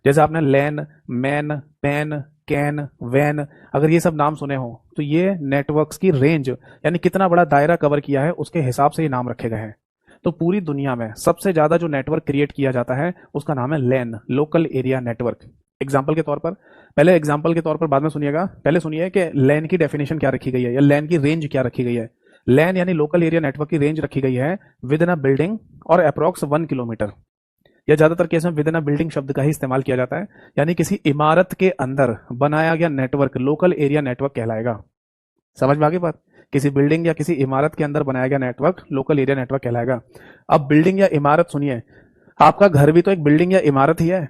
जैसे आपने लैन, मैन, पैन, कैन, वैन, अगर ये सब नाम सुने हो तो ये नेटवर्क्स की रेंज यानी कितना बड़ा दायरा कवर किया है उसके हिसाब से ये नाम रखे गए हैं। तो पूरी दुनिया में सबसे ज्यादा जो नेटवर्क क्रिएट किया जाता है उसका नाम है लैन, लोकल एरिया नेटवर्क। एग्जाम्पल के तौर पर, पहले एग्जाम्पल के तौर पर बाद में सुनिएगा, पहले सुनिए कि लैन की डेफिनेशन क्या रखी गई है या लैन की रेंज क्या रखी गई है। लैन यानी लोकल एरिया नेटवर्क की रेंज रखी गई है विद इन अ बिल्डिंग और अप्रॉक्स 1 किलोमीटर, या ज्यादातर केस में विद इन अ बिल्डिंग शब्द का ही इस्तेमाल किया जाता है, यानी किसी इमारत के अंदर बनाया गया नेटवर्क लोकल एरिया नेटवर्क कहलाएगा। समझ में आ गई बात? किसी बिल्डिंग या किसी इमारत के अंदर बनाया गया नेटवर्क लोकल एरिया नेटवर्क कहलाएगा। अब बिल्डिंग या इमारत सुनिए, आपका घर भी तो एक बिल्डिंग या इमारत ही है।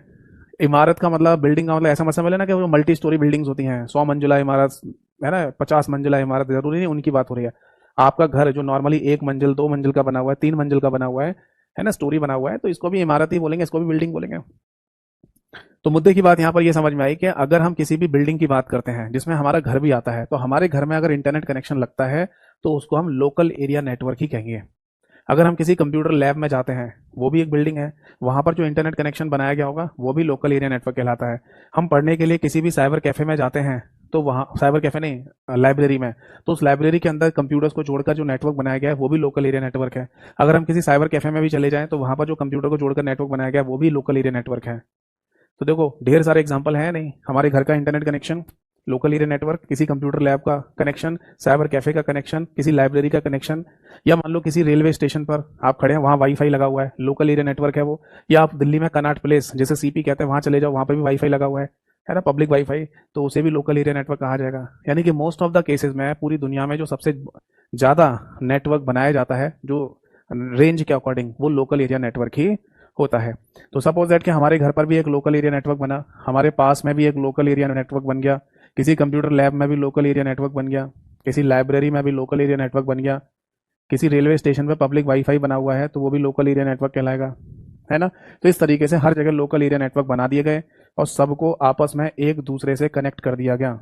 इमारत का मतलब, बिल्डिंग का मतलब ऐसा मत समझ लेना कि वो मल्टी स्टोरी बिल्डिंग्स होती हैं, 100 मंजिला इमारत है ना, 50 मंजिला इमारत, जरूरी नहीं उनकी बात हो रही है। आपका घर जो नॉर्मली 1 मंजिल 2 मंजिल का बना हुआ है, 3 मंजिल का बना हुआ है ना, स्टोरी बना हुआ है, तो इसको भी इमारत ही बोलेंगे, इसको भी बिल्डिंग बोलेंगे। तो मुद्दे की बात यहाँ पर ये समझ में आई कि अगर हम किसी भी बिल्डिंग की बात करते हैं जिसमें हमारा घर भी आता है, तो हमारे घर में अगर इंटरनेट कनेक्शन लगता है तो उसको हम लोकल एरिया नेटवर्क ही कहेंगे। अगर हम किसी कंप्यूटर लैब में जाते हैं, वो भी एक बिल्डिंग है, वहां पर जो इंटरनेट कनेक्शन बनाया गया होगा वो भी लोकल एरिया नेटवर्क कहलाता है। हम पढ़ने के लिए किसी भी साइबर कैफे में जाते हैं, तो वहाँ साइबर कैफे नहीं, लाइब्रेरी में, तो उस लाइब्रेरी के अंदर कंप्यूटर्स को जोड़कर जो नेटवर्क बनाया गया है वो भी लोकल एरिया नेटवर्क है। अगर हम किसी साइबर कैफे में भी चले जाएं तो वहां पर जो कंप्यूटर को जोड़कर नेटवर्क बनाया गया है वो भी लोकल एरिया नेटवर्क है। तो देखो ढेर सारे एग्जाम्पल हैं, नहीं, हमारे घर का internet connection local area network, किसी कंप्यूटर लैब का कनेक्शन, साइबर कैफे का कनेक्शन, किसी लाइब्रेरी का कनेक्शन, या मान लो किसी रेलवे स्टेशन पर आप खड़े हैं, वहां वाईफाई लगा हुआ है, लोकल एरिया नेटवर्क है वो। या आप दिल्ली में कनॉट प्लेस जैसे सीपी कहते हैं वहां चले जाओ, वहां पर भी वाईफाई लगा हुआ है ना, पब्लिक वाईफाई, तो उसे भी लोकल एरिया नेटवर्क कहा जाएगा। यानी कि मोस्ट ऑफ द केसेस में पूरी दुनिया में जो सबसे ज्यादा नेटवर्क बनाया जाता है जो रेंज के अकॉर्डिंग, वो लोकल एरिया नेटवर्क ही होता है। तो सपोज दैट कि हमारे घर पर भी एक लोकल एरिया नेटवर्क बना, हमारे पास में भी एक लोकल एरिया नेटवर्क बन गया, किसी कंप्यूटर लैब में भी लोकल एरिया नेटवर्क बन गया, किसी लाइब्रेरी में भी लोकल एरिया नेटवर्क बन गया, किसी रेलवे स्टेशन पर पब्लिक वाईफाई बना हुआ है तो वो भी लोकल एरिया नेटवर्क कहलाएगा, है ना। तो इस तरीके से हर जगह लोकल एरिया नेटवर्क बना दिए गए और सबको आपस में एक दूसरे से कनेक्ट कर दिया गया,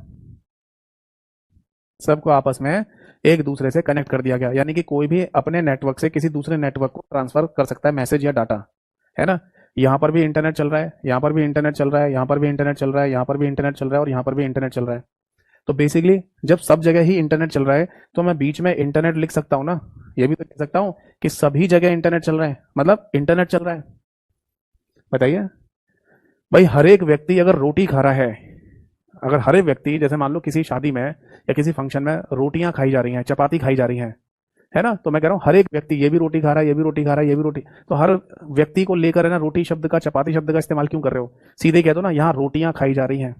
सबको आपस में एक दूसरे से कनेक्ट कर दिया गया। यानी कि कोई भी अपने नेटवर्क से किसी दूसरे नेटवर्क को ट्रांसफर कर सकता है मैसेज या डाटा, है ना। यहाँ पर भी इंटरनेट चल रहा है, यहाँ पर भी इंटरनेट चल रहा है, यहाँ पर भी इंटरनेट चल रहा है, यहाँ पर भी इंटरनेट चल रहा है और यहाँ पर भी इंटरनेट चल रहा है। तो बेसिकली जब सब जगह ही इंटरनेट चल रहा है तो मैं बीच में इंटरनेट लिख सकता हूँ ना, ये भी तो कह सकता हूँ कि सभी जगह इंटरनेट चल रहा है, मतलब इंटरनेट चल रहा है। बताइए भाई, हर एक व्यक्ति अगर रोटी खा रहा है, अगर हर एक व्यक्ति, जैसे मान लो किसी शादी में या किसी फंक्शन में रोटियां खाई जा रही हैं, चपाती खाई जा रही हैं, है ना, तो मैं कह रहा हूँ हर एक व्यक्ति, ये भी रोटी खा रहा है, ये भी रोटी खा रहा है, ये भी रोटी, तो हर व्यक्ति को लेकर है ना रोटी शब्द का, चपाती शब्द का इस्तेमाल क्यों कर रहे हो? सीधे कह दो ना यहाँ रोटियां खाई जा रही हैं,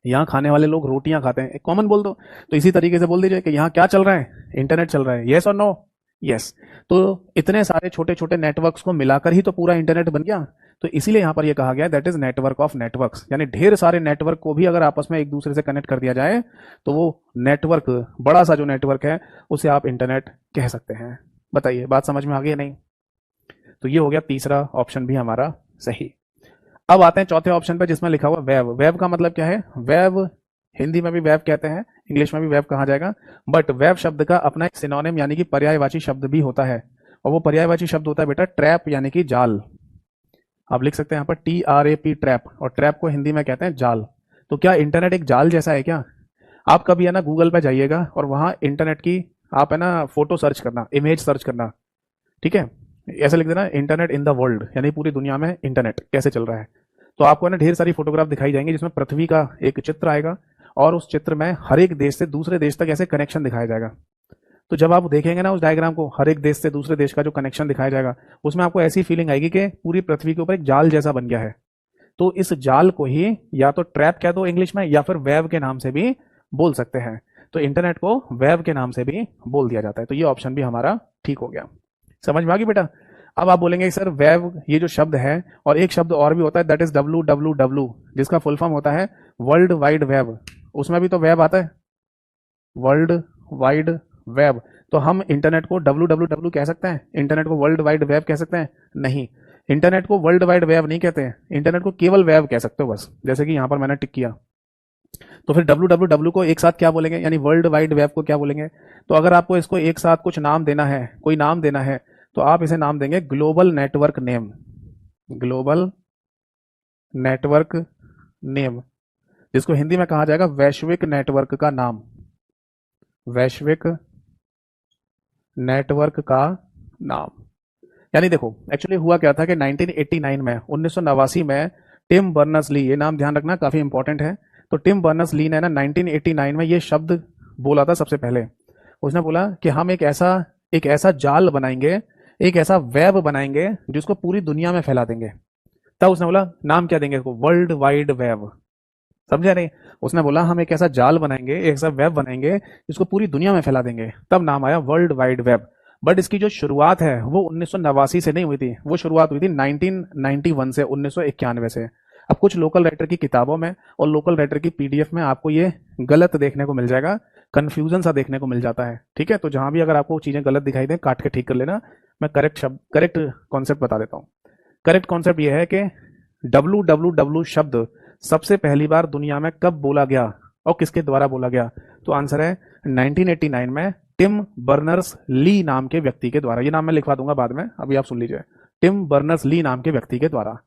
यहाँ खाने वाले लोग रोटियां खाते हैं, एक कॉमन बोल दो। तो इसी तरीके से बोल दीजिए कि यहाँ क्या चल रहा है, इंटरनेट चल रहा है, यस और नो? यस। तो इतने सारे छोटे छोटे नेटवर्क्स को मिलाकर ही तो पूरा इंटरनेट बन गया। तो इसीलिए यहाँ पर ये कहा गया that is network of networks, यानी ढेर सारे नेटवर्क को भी अगर आपस में एक दूसरे से कनेक्ट कर दिया जाए तो वो नेटवर्क, बड़ा सा जो नेटवर्क है उसे आप इंटरनेट कह सकते हैं। बताइए बात समझ में आ गई या नहीं? तो ये हो गया तीसरा ऑप्शन भी हमारा सही। अब आते हैं चौथे ऑप्शन पे जिसमें लिखा हुआ वेब। वेब का मतलब क्या है? वेब हिंदी में भी वेब कहते हैं, इंग्लिश में भी वेब कहा जाएगा, बट वेब शब्द का अपना एक सिनोनिम यानी कि पर्यायवाची शब्द भी होता है, और वो पर्यायवाची शब्द होता है बेटा ट्रैप यानी कि जाल। आप लिख सकते हैं यहाँ पर TRAP ट्रैप, और ट्रैप को हिंदी में कहते हैं जाल। तो क्या इंटरनेट एक जाल जैसा है क्या? आप कभी है ना गूगल पे जाइएगा और वहां इंटरनेट की आप है ना फोटो सर्च करना, इमेज सर्च करना, ठीक है, ऐसे लिख देना इंटरनेट इन द वर्ल्ड, यानी पूरी दुनिया में इंटरनेट कैसे चल रहा है। तो आपको है ना ढेर सारी फोटोग्राफ दिखाई जाएंगी जिसमें पृथ्वी का एक चित्र आएगा, और उस चित्र में हर एक देश से दूसरे देश तक ऐसे कनेक्शन दिखाया जाएगा। तो जब आप देखेंगे ना उस डायग्राम को, हर एक देश से दूसरे देश का जो कनेक्शन दिखाया जाएगा, उसमें आपको ऐसी फीलिंग आएगी कि पूरी पृथ्वी के ऊपर एक जाल जैसा बन गया है। तो इस जाल को ही या तो ट्रैप कह दो इंग्लिश में, या फिर वेब के नाम से भी बोल सकते हैं। तो इंटरनेट को वेब के नाम से भी बोल दिया जाता है। तो ये ऑप्शन भी हमारा ठीक हो गया। समझ में आ गई बेटा? अब आप बोलेंगे सर वेब ये जो शब्द है, और एक शब्द और भी होता है दैट इज WWW, जिसका फुल फॉर्म होता है वर्ल्ड वाइड वेब। उसमें भी तो वेब आता है, वर्ल्ड वाइड वेब। तो हम इंटरनेट को WWW कह सकते हैं? इंटरनेट को वर्ल्ड वाइड वेब कह सकते हैं? नहीं, इंटरनेट को वर्ल्ड वाइड वेब नहीं कहते हैं, इंटरनेट को केवल वेब कह सकते हो बस, जैसे कि यहां पर मैंने टिक किया। तो फिर WWW को एक साथ क्या बोलेंगे, यानी वर्ल्ड वाइड वेब को क्या बोलेंगे? तो अगर आपको इसको एक साथ कुछ नाम देना है, कोई नाम देना है, तो आप इसे नाम देंगे global network name. Global network name, जिसको हिंदी में कहा जाएगा वैश्विक नेटवर्क का नाम। वैश्विक नेटवर्क का नाम। यानी देखो एक्चुअली हुआ क्या था कि 1989 में 1989 में टिम बर्नर्स ली, ये नाम ध्यान रखना काफी इंपॉर्टेंट है। तो टिम बर्नर्स ली ने ना 1989 में ये शब्द बोला था सबसे पहले। उसने बोला कि हम एक ऐसा जाल बनाएंगे, एक ऐसा वेब बनाएंगे जिसको पूरी दुनिया में फैला देंगे। तब उसने बोला नाम क्या देंगे इसको? World wide web. समझा नहीं? उसने बोला हम एक ऐसा जाल बनाएंगे, एक ऐसा वेब बनाएंगे जिसको पूरी दुनिया में फैला देंगे, तब नाम आया वर्ल्ड वाइड वेब। बट इसकी जो शुरुआत है वो 1989 से नहीं हुई थी, वो शुरुआत हुई थी 1991 से, 1991 से। अब कुछ लोकल राइटर की किताबों में और लोकल राइटर की PDF में आपको ये गलत देखने को मिल जाएगा, कंफ्यूजन सा देखने को मिल जाता है। ठीक है, तो जहां भी अगर आपको चीजें गलत दिखाई दें काट के ठीक कर लेना। मैं करेक्ट कॉन्सेप्ट बता देता हूँ। करेक्ट कॉन्सेप्ट ये है कि WWW शब्द सबसे पहली बार दुनिया में कब बोला गया और किसके द्वारा बोला गया? तो आंसर है 1989 में टिम बर्नर्स ली नाम के व्यक्ति के द्वारा। ये नाम मैं लिखवा दूंगा बाद में, अभी आप सुन लीजिए, टिम बर्नर्स ली नाम के व्यक्ति के द्वारा।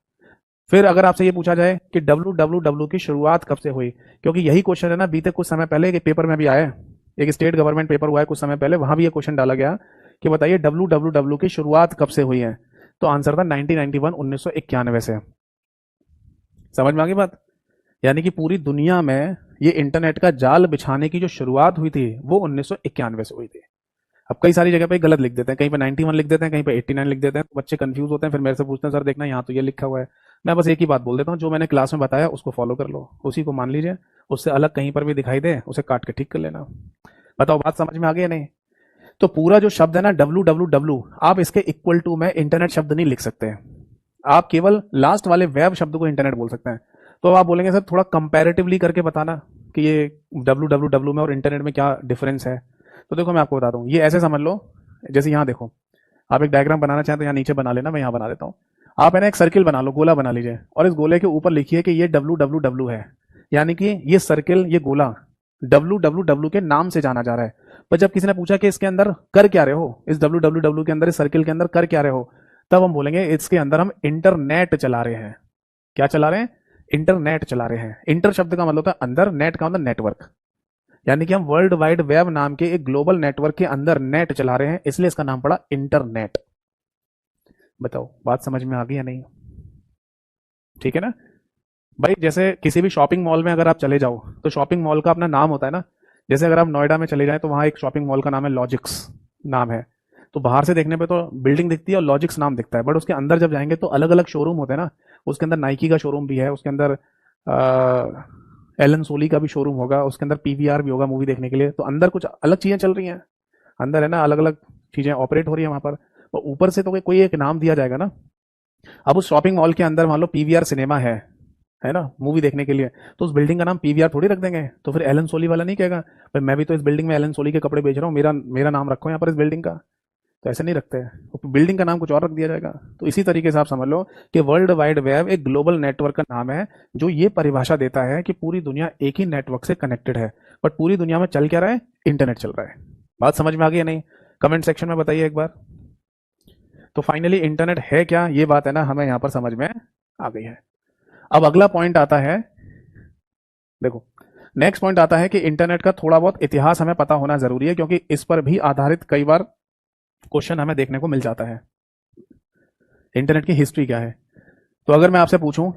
फिर अगर आपसे ये पूछा जाए कि WWW की शुरुआत कब से हुई, क्योंकि यही क्वेश्चन है ना बीते कुछ समय पहले एक पेपर में भी आया है, एक स्टेट गवर्नमेंट पेपर हुआ है कुछ समय पहले, वहां भी ये क्वेश्चन डाला गया कि बताइए WWW की शुरुआत कब से हुई है? तो आंसर था 1991, 1991 से। समझ में आ गई बात? यानी कि पूरी दुनिया में ये इंटरनेट का जाल बिछाने की जो शुरुआत हुई थी वो 1991 से हुई थी। अब कई सारी जगह पे गलत लिख देते हैं, कहीं पे 91 लिख देते हैं, कहीं पे 89 लिख देते हैं, तो बच्चे कंफ्यूज होते हैं, फिर मेरे से पूछते हैं सर देखना यहाँ तो ये लिखा हुआ है। मैं बस एक ही बात बोल देता हूँ, जो मैंने क्लास में बताया उसको फॉलो कर लो, उसी को मान लीजिए, उससे अलग कहीं पर भी दिखाई दे उसे काट के ठीक कर लेना। बताओ बात समझ में आ गई या नहीं? तो पूरा जो शब्द है ना WWW, आप इसके इक्वल टू में इंटरनेट शब्द नहीं लिख सकते, आप केवल लास्ट वाले वेब शब्द को इंटरनेट बोल सकते हैं। तो आप बोलेंगे सर थोड़ा कंपैरेटिवली करके बताना कि ये WWW में और इंटरनेट में क्या डिफरेंस है। तो देखो मैं आपको बताता हूँ, ये ऐसे समझ लो, जैसे यहाँ देखो, आप एक डायग्राम बनाना चाहें तो यहाँ नीचे बना लेना, मैं यहाँ बना देता हूँ। आप है ना एक सर्किल बना लो, गोला बना लीजिए, और इस गोले के ऊपर लिखिए कि ये WWW है, यानी कि ये सर्किल, ये गोला WWW के नाम से जाना जा रहा है। पर जब किसी ने पूछा कि इसके अंदर कर क्या रहे हो, इस WWW के अंदर, इस सर्किल के अंदर कर क्या रहे हो, तब हम बोलेंगे इसके अंदर हम इंटरनेट चला रहे हैं। क्या चला रहे हैं? इंटरनेट चला रहे हैं। इंटर शब्द का मतलब होता है अंदर, नेट का मतलब नेटवर्क, यानी कि हम वर्ल्ड वाइड वेब नाम के एक ग्लोबल नेटवर्क के अंदर नेट चला रहे हैं, इसलिए इसका नाम पड़ा इंटरनेट। बताओ बात समझ में आ गई या नहीं? ठीक है ना भाई? जैसे किसी भी शॉपिंग मॉल में अगर आप चले जाओ तो शॉपिंग मॉल का अपना नाम होता है ना। जैसे अगर आप नोएडा में चले जाएं तो वहां एक शॉपिंग मॉल का नाम है लॉजिक्स नाम है। तो बाहर से देखने पे तो बिल्डिंग दिखती है और लॉजिक्स नाम दिखता है, बट उसके अंदर जब जाएंगे तो अलग अलग शोरूम होते हैं ना। उसके अंदर नाइकी का शोरूम भी है, उसके अंदर एलन सोली का भी शोरूम होगा, उसके अंदर PVR भी होगा मूवी देखने के लिए। तो अंदर कुछ अलग चीजें चल रही हैं, अंदर है ना अलग अलग चीजें ऑपरेट हो रही है वहां पर। और ऊपर से तो कोई एक नाम दिया जाएगा ना, अब उस शॉपिंग मॉल के अंदर मान लो पीवीआर सिनेमा है ना, मूवी देखने के लिए, तो उस बिल्डिंग का नाम पीवीआर थोड़ी रख देंगे। तो फिर एलन सोली वाला नहीं कहेगा भाई मैं भी तो इस बिल्डिंग में एलन सोली के कपड़े बेच रहा हूँ, मेरा मेरा नाम रखो यहाँ पर इस बिल्डिंग का। तो ऐसे नहीं रखते हैं, तो बिल्डिंग का नाम कुछ और रख दिया जाएगा। तो इसी तरीके से आप समझ लो कि वर्ल्ड वाइड वेब एक ग्लोबल नेटवर्क का नाम है, जो ये परिभाषा देता है कि पूरी दुनिया एक ही नेटवर्क से कनेक्टेड है। बट पूरी दुनिया में चल क्या रहा है? इंटरनेट चल रहा है। बात समझ में आ गई या नहीं? कमेंट सेक्शन में बताइए एक बार। तो फाइनली इंटरनेट है क्या, ये बात है ना हमें यहाँ पर समझ में आ गई है। अब अगला पॉइंट आता है, देखो नेक्स्ट पॉइंट आता है कि इंटरनेट का थोड़ा बहुत इतिहास हमें पता होना जरूरी है, क्योंकि इस पर भी आधारित कई बार क्वेश्चन हमें देखने को मिल जाता है। इंटरनेट की हिस्ट्री क्या है? तो अगर मैं आपसे पूछूं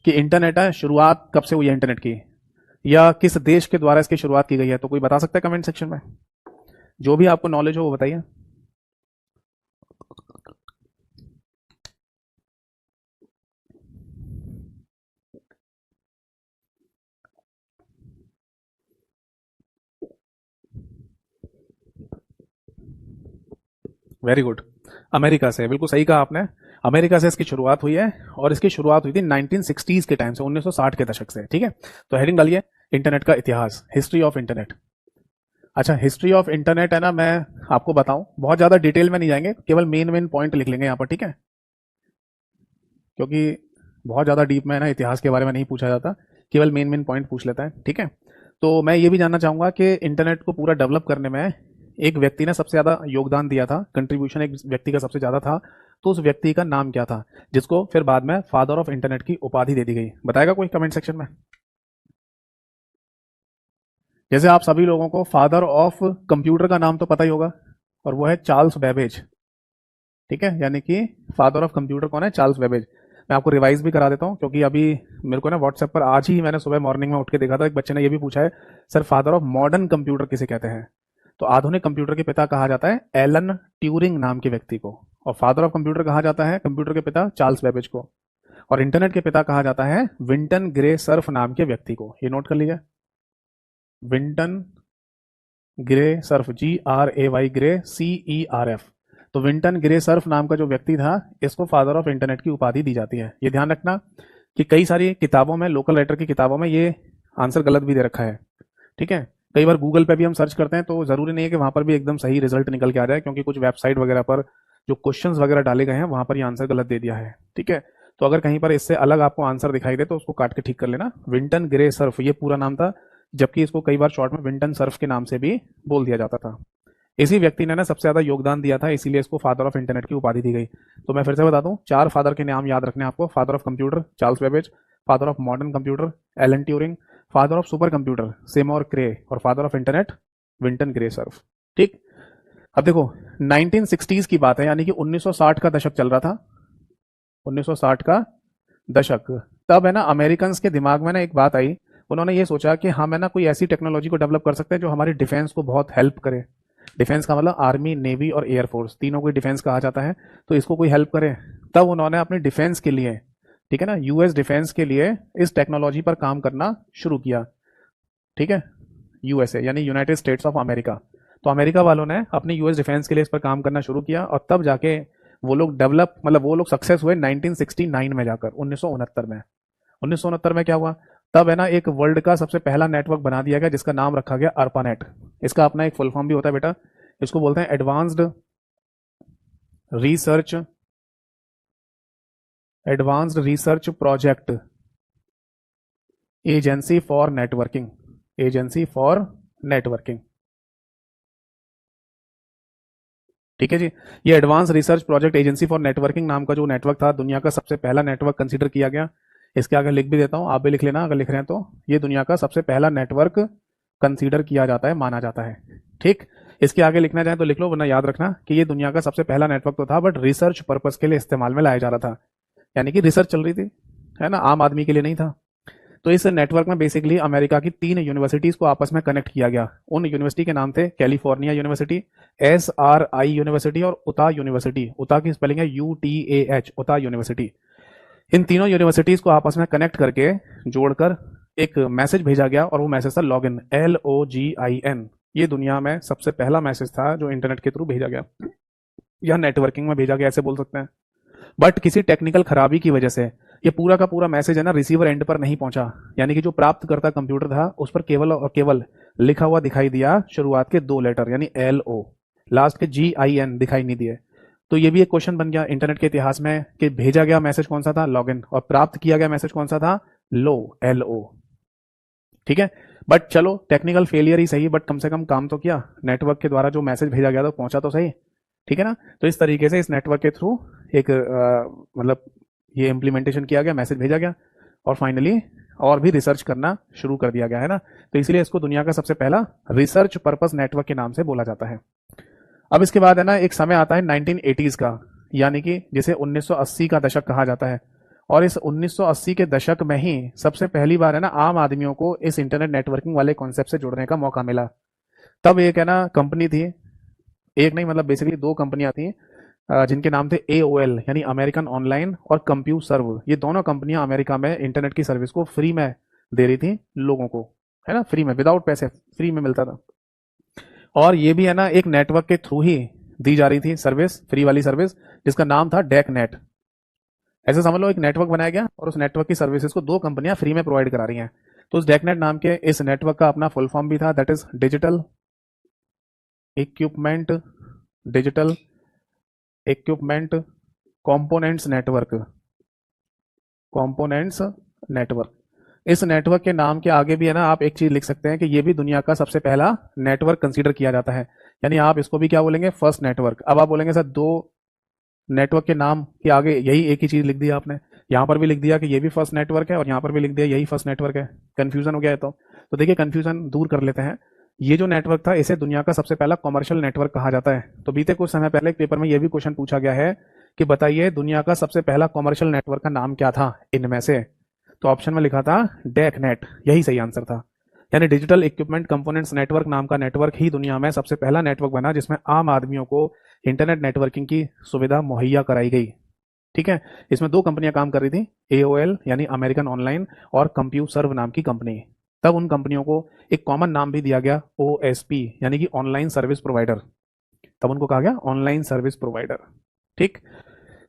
कि इंटरनेट है शुरुआत कब से हुई है इंटरनेट की, या किस देश के द्वारा इसकी शुरुआत की गई है, तो कोई बता सकता है कमेंट सेक्शन में? जो भी आपको नॉलेज हो वो बताइए। वेरी गुड, अमेरिका से, बिल्कुल सही कहा आपने। अमेरिका से इसकी शुरुआत हुई है, और इसकी शुरुआत हुई थी 1960s के टाइम से, 1960 के दशक से। ठीक है, तो हेडिंग डालिए इंटरनेट का इतिहास, हिस्ट्री ऑफ इंटरनेट। अच्छा, हिस्ट्री ऑफ इंटरनेट है ना, मैं आपको बताऊं, बहुत ज्यादा डिटेल में नहीं जाएंगे, केवल मेन मेन पॉइंट लिख लेंगे यहाँ पर, ठीक है? क्योंकि बहुत ज्यादा डीप में है ना इतिहास के बारे में नहीं पूछा जाता, केवल मेन मेन पॉइंट पूछ लेता है, ठीक है? तो मैं ये भी जानना चाहूंगा कि इंटरनेट को पूरा डेवलप करने में एक व्यक्ति ने सबसे ज्यादा योगदान दिया था, कंट्रीब्यूशन एक व्यक्ति का सबसे ज्यादा था, तो उस व्यक्ति का नाम क्या था, जिसको फिर बाद में फादर ऑफ इंटरनेट की उपाधि दे दी गई? बताएगा कोई कमेंट सेक्शन में? जैसे आप सभी लोगों को फादर ऑफ कंप्यूटर का नाम तो पता ही होगा, और वो है चार्ल्स बेबेज। ठीक है, यानी कि फादर ऑफ कंप्यूटर कौन है? Charles Babbage. मैं आपको रिवाइज भी करा देता हूँ, क्योंकि अभी मेरे को ना व्हाट्सएप पर आज ही मैंने सुबह मॉर्निंग में उठ के देखा था, एक बच्चे ने ये भी पूछा है sir father of modern computer किसे कहते हैं? तो आधुनिक कंप्यूटर के पिता कहा जाता है एलन ट्यूरिंग नाम के व्यक्ति को, और फादर ऑफ कंप्यूटर कहा जाता है कंप्यूटर के पिता चार्ल्स बेबेज को, और इंटरनेट के पिता कहा जाता है विंटन ग्रे सर्फ नाम के व्यक्ति को। ये नोट कर लीजिए, Vinton Gray Surf, GRAY, grey CERF। तो विंटन ग्रे सर्फ नाम का जो व्यक्ति था, इसको फादर ऑफ इंटरनेट की उपाधि दी जाती है। ये ध्यान रखना कि कई सारी किताबों में, लोकल राइटर की किताबों में ये आंसर गलत भी दे रखा है, ठीक है? कई बार गूगल पे भी हम सर्च करते हैं, तो जरूरी नहीं है कि वहां पर भी एकदम सही रिजल्ट निकल के आ जाए, क्योंकि कुछ वेबसाइट वगैरह पर जो क्वेश्चंस वगैरह डाले गए हैं वहां पर ये आंसर गलत दे दिया है, ठीक है? तो अगर कहीं पर इससे अलग आपको आंसर दिखाई दे तो उसको काट के ठीक कर लेना। विंटन ग्रे सर्फ ये पूरा नाम था, जबकि इसको कई बार शॉर्ट में विंटन सर्फ के नाम से भी बोल दिया जाता था। इसी व्यक्ति ने ना सबसे ज्यादा योगदान दिया था, इसीलिए इसको फादर ऑफ इंटरनेट की उपाधि दी गई। तो मैं फिर से बता दूं, 4 फादर के नाम याद रखने आपको: father of computer Charles Babbage, father of modern computer Alan Turing, father of super computer Seymour Cray, और father of internet Vinton Gray Cerf. ठीक, अब देखो 1960s की बात है, यानी कि 1960 का दशक चल रहा था, 1960 का दशक। तब है ना अमेरिकन के दिमाग में ना एक बात आई, उन्होंने ये सोचा कि हम है ना कोई ऐसी टेक्नोलॉजी को डेवलप कर सकते हैं जो हमारी डिफेंस को बहुत हेल्प करे। डिफेंस का मतलब आर्मी, नेवी और एयरफोर्स, तीनों को डिफेंस कहा जाता है, तो इसको कोई हेल्प करे। तब उन्होंने अपनी डिफेंस के लिए, ठीक है ना, यूएस डिफेंस के लिए इस टेक्नोलॉजी पर काम करना शुरू किया, ठीक है? यूएसए यानी यूनाइटेड स्टेट्स ऑफ अमेरिका। तो अमेरिका वालों ने अपनी यूएस डिफेंस के लिए इस पर काम करना शुरू किया, और तब जाके वो लोग डेवलप, मतलब वो लोग सक्सेस हुए 1969 में जाकर, 1969 में। 1969 में क्या हुआ? तब है ना एक वर्ल्ड का सबसे पहला नेटवर्क बना दिया गया, जिसका नाम रखा गया अर्पानेट। इसका अपना एक फुल फॉर्म भी होता है बेटा, इसको बोलते हैं advanced research project agency for networking, agency for networking. ठीक है जी, ये advance research project agency for networking नाम का जो नेटवर्क था, दुनिया का सबसे पहला नेटवर्क कंसीडर किया गया। इसके आगे लिख भी देता हूं, आप भी लिख लेना अगर लिख रहे हैं तो। ये दुनिया का सबसे पहला नेटवर्क कंसीडर किया जाता है, माना जाता है। ठीक, इसके आगे लिखना चाहे तो लिख लो, वरना याद रखना कि ये दुनिया का सबसे पहला नेटवर्क तो था, बट रिसर्च पर्पस के लिए इस्तेमाल में लाया जा रहा था, यानी कि रिसर्च चल रही थी, है ना, आम आदमी के लिए नहीं था। तो इस नेटवर्क में बेसिकली अमेरिका की 3 यूनिवर्सिटीज को आपस में कनेक्ट किया गया। उन यूनिवर्सिटी के नाम थे कैलिफोर्निया यूनिवर्सिटी, SRI यूनिवर्सिटी और उता यूनिवर्सिटी। उता की स्पेलिंग है UTAH, उता यूनिवर्सिटी। इन तीनों यूनिवर्सिटीज को आपस में कनेक्ट करके, जोड़कर एक मैसेज भेजा गया, और वो मैसेज था लॉगिन, LOGIN। ये दुनिया में सबसे पहला मैसेज था जो इंटरनेट के थ्रू भेजा गया, या नेटवर्किंग में भेजा गया, ऐसे बोल सकते हैं। बट किसी टेक्निकल खराबी की वजह से ये पूरा का पूरा मैसेज है ना रिसीवर एंड पर नहीं पहुंचा, यानी कि जो प्राप्त करता कंप्यूटर था उस पर केवल और केवल लिखा हुआ दिखाई दिया शुरुआत के 2 लेटर यानी LO, लास्ट के GIN दिखाई नहीं दिए। तो ये भी एक क्वेश्चन बन गया इंटरनेट के इतिहास में कि भेजा गया मैसेज कौन सा था, लॉगिन, और प्राप्त किया गया मैसेज कौन सा था, LO। ठीक है, बट चलो टेक्निकल फेलियर ही सही, बट कम से कम काम तो किया, नेटवर्क के द्वारा जो मैसेज भेजा गया था पहुंचा तो सही। ठीक है ना, तो इस तरीके से इस नेटवर्क के थ्रू एक मतलब ये इम्प्लीमेंटेशन किया गया, मैसेज भेजा गया, और फाइनली और भी रिसर्च करना शुरू कर दिया गया है ना। तो इसलिए इसको दुनिया का सबसे पहला रिसर्च पर्पस नेटवर्क के नाम से बोला जाता है। अब इसके बाद है ना एक समय आता है 1980s का, यानी कि जिसे 1980 का दशक कहा जाता है, और इस 1980 के दशक में ही सबसे पहली बार है ना आम आदमियों को इस इंटरनेट नेटवर्किंग वाले कॉन्सेप्ट से जुड़ने का मौका मिला। तब एक है ना कंपनी थी, एक नहीं मतलब बेसिकली 2 कंपनियां थी जिनके नाम थे AOL यानी अमेरिकन ऑनलाइन और कंप्यूट सर्व। ये दोनों कंपनियां अमेरिका में इंटरनेट की सर्विस को फ्री में दे रही थी लोगों को, है ना, फ्री में, विदाउट पैसे, फ्री में मिलता था। और ये भी है ना एक नेटवर्क के थ्रू ही दी जा रही थी सर्विस, फ्री वाली सर्विस, जिसका नाम था डेक नेट। ऐसे समझ लो एक नेटवर्क बनाया गया और उस नेटवर्क की सर्विसेज को 2 कंपनियां फ्री में प्रोवाइड करा रही हैं। तो उस डेक नेट नाम के इस नेटवर्क का अपना फुल फॉर्म भी था, that is digital equipment components network. इस नेटवर्क के नाम के आगे भी है ना आप एक चीज लिख सकते हैं कि ये भी दुनिया का सबसे पहला नेटवर्क कंसीडर किया जाता है, यानी आप इसको भी क्या बोलेंगे, फर्स्ट नेटवर्क। अब आप बोलेंगे सर 2 नेटवर्क के नाम के आगे यही एक ही चीज लिख दी आपने, यहाँ पर भी लिख दिया कि ये भी फर्स्ट नेटवर्क है और यहाँ पर भी लिख दिया यही फर्स्ट नेटवर्क है, कंफ्यूजन हो गया है। तो देखिए कंफ्यूजन दूर कर लेते हैं। ये जो नेटवर्क था इसे दुनिया का सबसे पहला कमर्शियल नेटवर्क कहा जाता है। तो बीते कुछ समय पहले एक पेपर में यह भी क्वेश्चन पूछा गया है कि बताइए दुनिया का सबसे पहला कमर्शियल नेटवर्क का नाम क्या था इनमें से। तो ऑप्शन में लिखा था डेक नेट, यही सही आंसर था। यानी डिजिटल इक्विपमेंट कंपोनेंट्स नेटवर्क नाम का नेटवर्क ही दुनिया में सबसे पहला नेटवर्क बना जिसमें आम आदमियों को इंटरनेट नेटवर्किंग की सुविधा मुहैया कराई गई। ठीक है, इसमें 2 कंपनियां काम कर रही थी, AOL यानी अमेरिकन ऑनलाइन और कंप्यूट सर्व नाम की कंपनी। तब उन कंपनियों को एक कॉमन नाम भी दिया गया OSP यानी कि ऑनलाइन सर्विस प्रोवाइडर। तब उनको कहा गया ऑनलाइन सर्विस प्रोवाइडर। ठीक,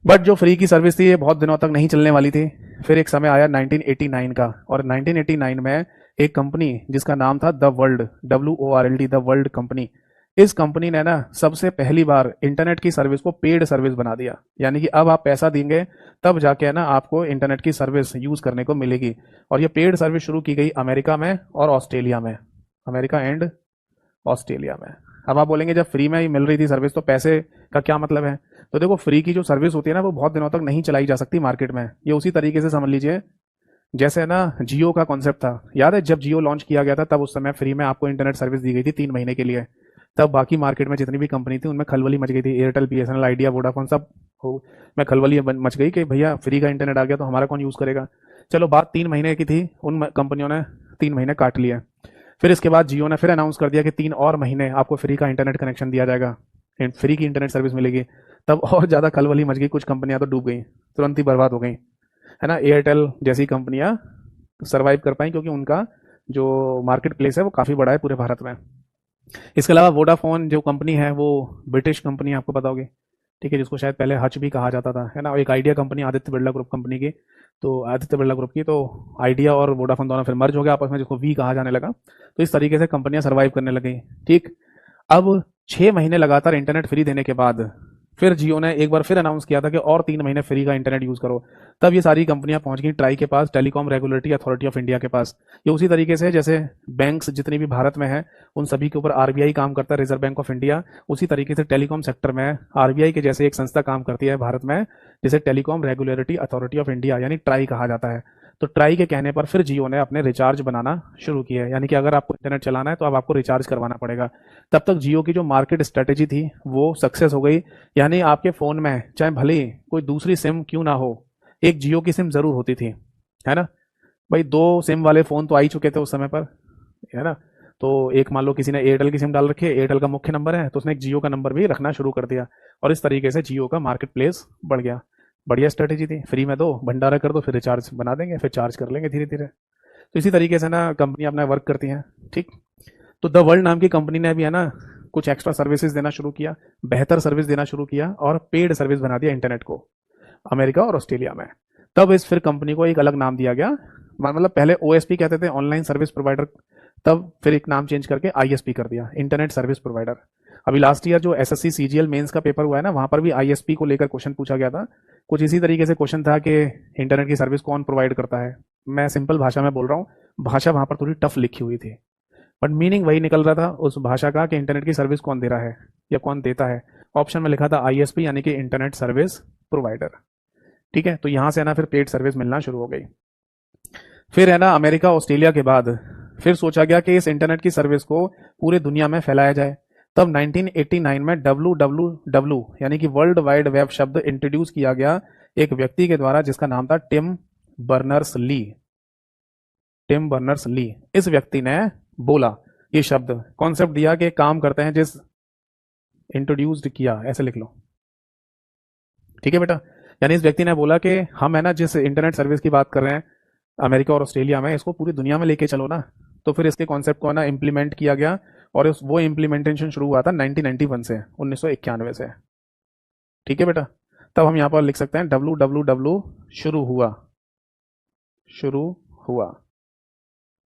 बट जो फ्री की सर्विस थी ये बहुत दिनों तक नहीं चलने वाली थी। फिर एक समय आया 1989 का, और 1989 में एक कंपनी जिसका नाम था the world, WORLD, the world company. इस कंपनी ने ना सबसे पहली बार इंटरनेट की सर्विस को पेड सर्विस बना दिया, यानी कि अब आप पैसा देंगे तब जाके है ना आपको इंटरनेट की सर्विस यूज करने को मिलेगी। और ये पेड सर्विस शुरू की गई अमेरिका में और ऑस्ट्रेलिया में, अमेरिका एंड ऑस्ट्रेलिया में। अब आप बोलेंगे जब फ्री में ही मिल रही थी सर्विस तो पैसे का क्या मतलब है। तो देखो फ्री की जो सर्विस होती है ना वो बहुत दिनों तक नहीं चलाई जा सकती मार्केट में। ये उसी तरीके से समझ लीजिए जैसे ना जियो का कॉन्सेप्ट था, याद है जब जियो लॉन्च किया गया था तब उस समय फ्री में आपको इंटरनेट सर्विस दी गई थी 3 महीने के लिए। तब बाकी मार्केट में जितनी भी कंपनी थी उनमें खलबली मच गई थी, एयरटेल, BSNL, आइडिया, वोडाफोन, सब में खलबली मच गई कि भैया फ्री का इंटरनेट आ गया तो हमारा कौन यूज़ करेगा। चलो बात 3 महीने की थी, उन कंपनियों ने 3 महीने काट लिए। फिर इसके बाद जियो ने फिर अनाउंस कर दिया कि 3 और महीने आपको फ्री का इंटरनेट कनेक्शन दिया जाएगा, फ्री की इंटरनेट सर्विस मिलेगी। तब और ज़्यादा खलबली मच गई, कुछ कंपनियां तो डूब गई, तुरंत ही बर्बाद हो गई, है ना। एयरटेल जैसी कंपनियां सर्वाइव कर पाई क्योंकि उनका जो मार्केट प्लेस है वो काफ़ी बड़ा है पूरे भारत में। इसके अलावा वोडाफोन जो कंपनी है वो ब्रिटिश कंपनी है, आपको पता होगी, ठीक है, जिसको शायद पहले हच भी कहा जाता था, है ना। एक idea company Aditya Birla group company की, तो आदित्य बिरला ग्रुप की, तो आइडिया और वोडाफोन दोनों फिर मर्ज हो गया आपस में, जिसको वी कहा जाने लगा। तो इस तरीके से कंपनियां सर्वाइव करने लगी। ठीक, अब 6 महीने लगातार इंटरनेट फ्री देने के बाद फिर जियो ने एक बार फिर अनाउंस किया था कि और 3 महीने फ्री का इंटरनेट यूज करो। तब ये सारी कंपनियां पहुंच गई ट्राई के पास, telecom regulatory authority of India के पास। ये उसी तरीके से जैसे बैंक्स जितनी भी भारत में है उन सभी के ऊपर RBI काम करता है, रिजर्व बैंक ऑफ इंडिया। उसी तरीके से टेलीकॉम सेक्टर में RBI के जैसे एक संस्था काम करती है भारत में, जिसे telecom regulatory authority of India यानी ट्राई कहा जाता है। तो ट्राई के कहने पर फिर जियो ने अपने रिचार्ज बनाना शुरू किया है, यानी कि अगर आपको इंटरनेट चलाना है तो अब आपको रिचार्ज करवाना पड़ेगा। तब तक जियो की जो मार्केट स्ट्रेटेजी थी वो सक्सेस हो गई, यानी आपके फ़ोन में चाहे भले ही कोई दूसरी सिम क्यों ना हो, एक जियो की सिम ज़रूर होती थी, है ना। भाई 2 सिम वाले फ़ोन तो आ ही चुके थे उस समय पर, है ना। तो एक मान लो किसी ने एयरटेल की सिम डाल रखी है, एयरटेल का मुख्य नंबर है तो उसने एक जियो का नंबर भी रखना शुरू कर दिया, और इस तरीके से जियो का मार्केट प्लेस बढ़ गया। बढ़िया स्ट्रेटेजी थी, फ्री में दो, भंडारा कर दो, फिर रिचार्ज बना देंगे, फिर चार्ज कर लेंगे धीरे धीरे। तो इसी तरीके से ना कंपनी अपना वर्क करती हैं। ठीक, तो द वर्ल्ड नाम की कंपनी ने भी है ना कुछ एक्स्ट्रा सर्विसेज देना शुरू किया, बेहतर सर्विस देना शुरू किया और पेड सर्विस बना दिया इंटरनेट को। अमेरिका और ऑस्ट्रेलिया में। तब इस फिर कंपनी को एक अलग नाम दिया गया, मतलब पहले ओएसपी कहते थे, ऑनलाइन सर्विस प्रोवाइडर, तब फिर एक नाम चेंज करके आईएसपी कर दिया, इंटरनेट सर्विस प्रोवाइडर। अभी लास्ट ईयर जो एसएससी सीजीएल मेंस का पेपर हुआ है ना, वहां पर भी आईएसपी को लेकर क्वेश्चन पूछा गया था। कुछ इसी तरीके से क्वेश्चन था कि इंटरनेट की सर्विस कौन प्रोवाइड करता है। मैं सिंपल भाषा में बोल रहा हूँ, भाषा वहां पर थोड़ी टफ लिखी हुई थी, बट मीनिंग वही निकल रहा था उस भाषा का कि इंटरनेट की सर्विस कौन दे रहा है या कौन देता है। ऑप्शन में लिखा था आईएसपी, यानी कि इंटरनेट सर्विस प्रोवाइडर। ठीक है, तो यहां से है ना फिर पेड सर्विस मिलना शुरू हो गई। फिर है ना अमेरिका ऑस्ट्रेलिया के बाद फिर सोचा गया कि इस इंटरनेट की सर्विस को पूरे दुनिया में फैलाया जाए। तब 1989 में WWW यानी कि वर्ल्ड वाइड वेब शब्द इंट्रोड्यूस किया गया एक व्यक्ति के द्वारा, जिसका नाम था Tim Berners Lee. Tim Berners Lee, इस व्यक्ति ने बोला, ये शब्द कॉन्सेप्ट दिया कि काम करते हैं जिस, इंट्रोड्यूस्ड किया, ऐसे लिख लो, ठीक है बेटा। यानी इस व्यक्ति ने बोला कि हम है ना जिस इंटरनेट सर्विस की बात कर रहे हैं अमेरिका और ऑस्ट्रेलिया में, इसको पूरी दुनिया में लेके चलो ना। तो फिर इसके कॉन्सेप्ट को ना इम्प्लीमेंट किया गया, और वो इम्प्लीमेंटेशन शुरू हुआ था 1991 से, 1991 से। ठीक है बेटा, तब हम यहाँ पर लिख सकते हैं WWW शुरू हुआ, शुरू हुआ।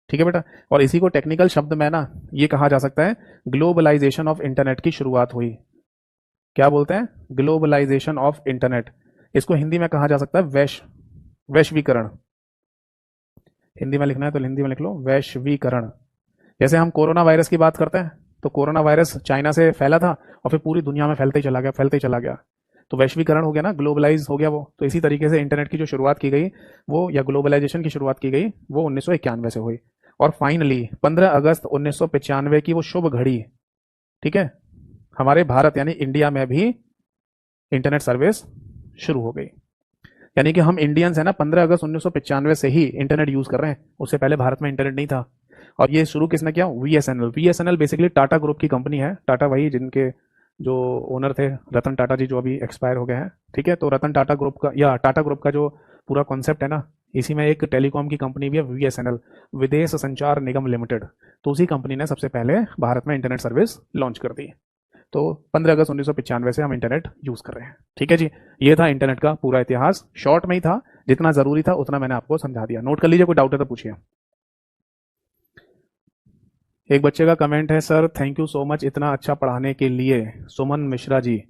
ठीक है बेटा, और इसी को टेक्निकल शब्द में ना ये कहा जा सकता है ग्लोबलाइजेशन ऑफ इंटरनेट की शुरुआत हुई। क्या बोलते हैं? Globalisation of internet. इसको हिंदी में कहा जा सकता है वैश्वीकरण। हिंदी में लिखना है तो हिंदी में लिख लो, वैश्वीकरण। जैसे हम कोरोना वायरस की बात करते हैं, तो कोरोना वायरस चाइना से फैला था और फिर पूरी दुनिया में फैलते ही चला गया, फैलते ही चला गया, तो वैश्वीकरण हो गया ना, ग्लोबलाइज हो गया वो। तो इसी तरीके से इंटरनेट की जो शुरुआत की गई वो, या ग्लोबलाइजेशन की शुरुआत की गई वो 1991 से हुई। और फाइनली 15 अगस्त 1995 की वो शुभ घड़ी, ठीक है, हमारे भारत यानी इंडिया में भी इंटरनेट सर्विस शुरू हो गई। यानी कि हम इंडियंस है ना 15 अगस्त 1995 से ही इंटरनेट यूज कर रहे हैं, उससे पहले भारत में इंटरनेट नहीं था। और ये शुरू किसने किया? VSNL. VSNL basically Tata group की कंपनी है। टाटा वही जिनके जो ओनर थे रतन टाटा जी, जो अभी एक्सपायर हो गए हैं। ठीक है, तो रतन टाटा ग्रुप का या टाटा ग्रुप का जो पूरा कॉन्सेप्ट है ना, इसी में एक टेलीकॉम की कंपनी भी है वीएसएनएल, विदेश संचार निगम लिमिटेड। तो उसी कंपनी ने सबसे पहले भारत में इंटरनेट सर्विस लॉन्च कर दी। तो 15 अगस्त 1995 से हम इंटरनेट यूज कर रहे हैं। ठीक है जी, ये था इंटरनेट का पूरा इतिहास, शॉर्ट में ही था, जितना जरूरी था उतना मैंने आपको समझा दिया। नोट कर लीजिए, कोई डाउट है तो पूछिए। एक बच्चे का कमेंट है, sir thank you so much इतना अच्छा पढ़ाने के लिए, सुमन मिश्रा जी।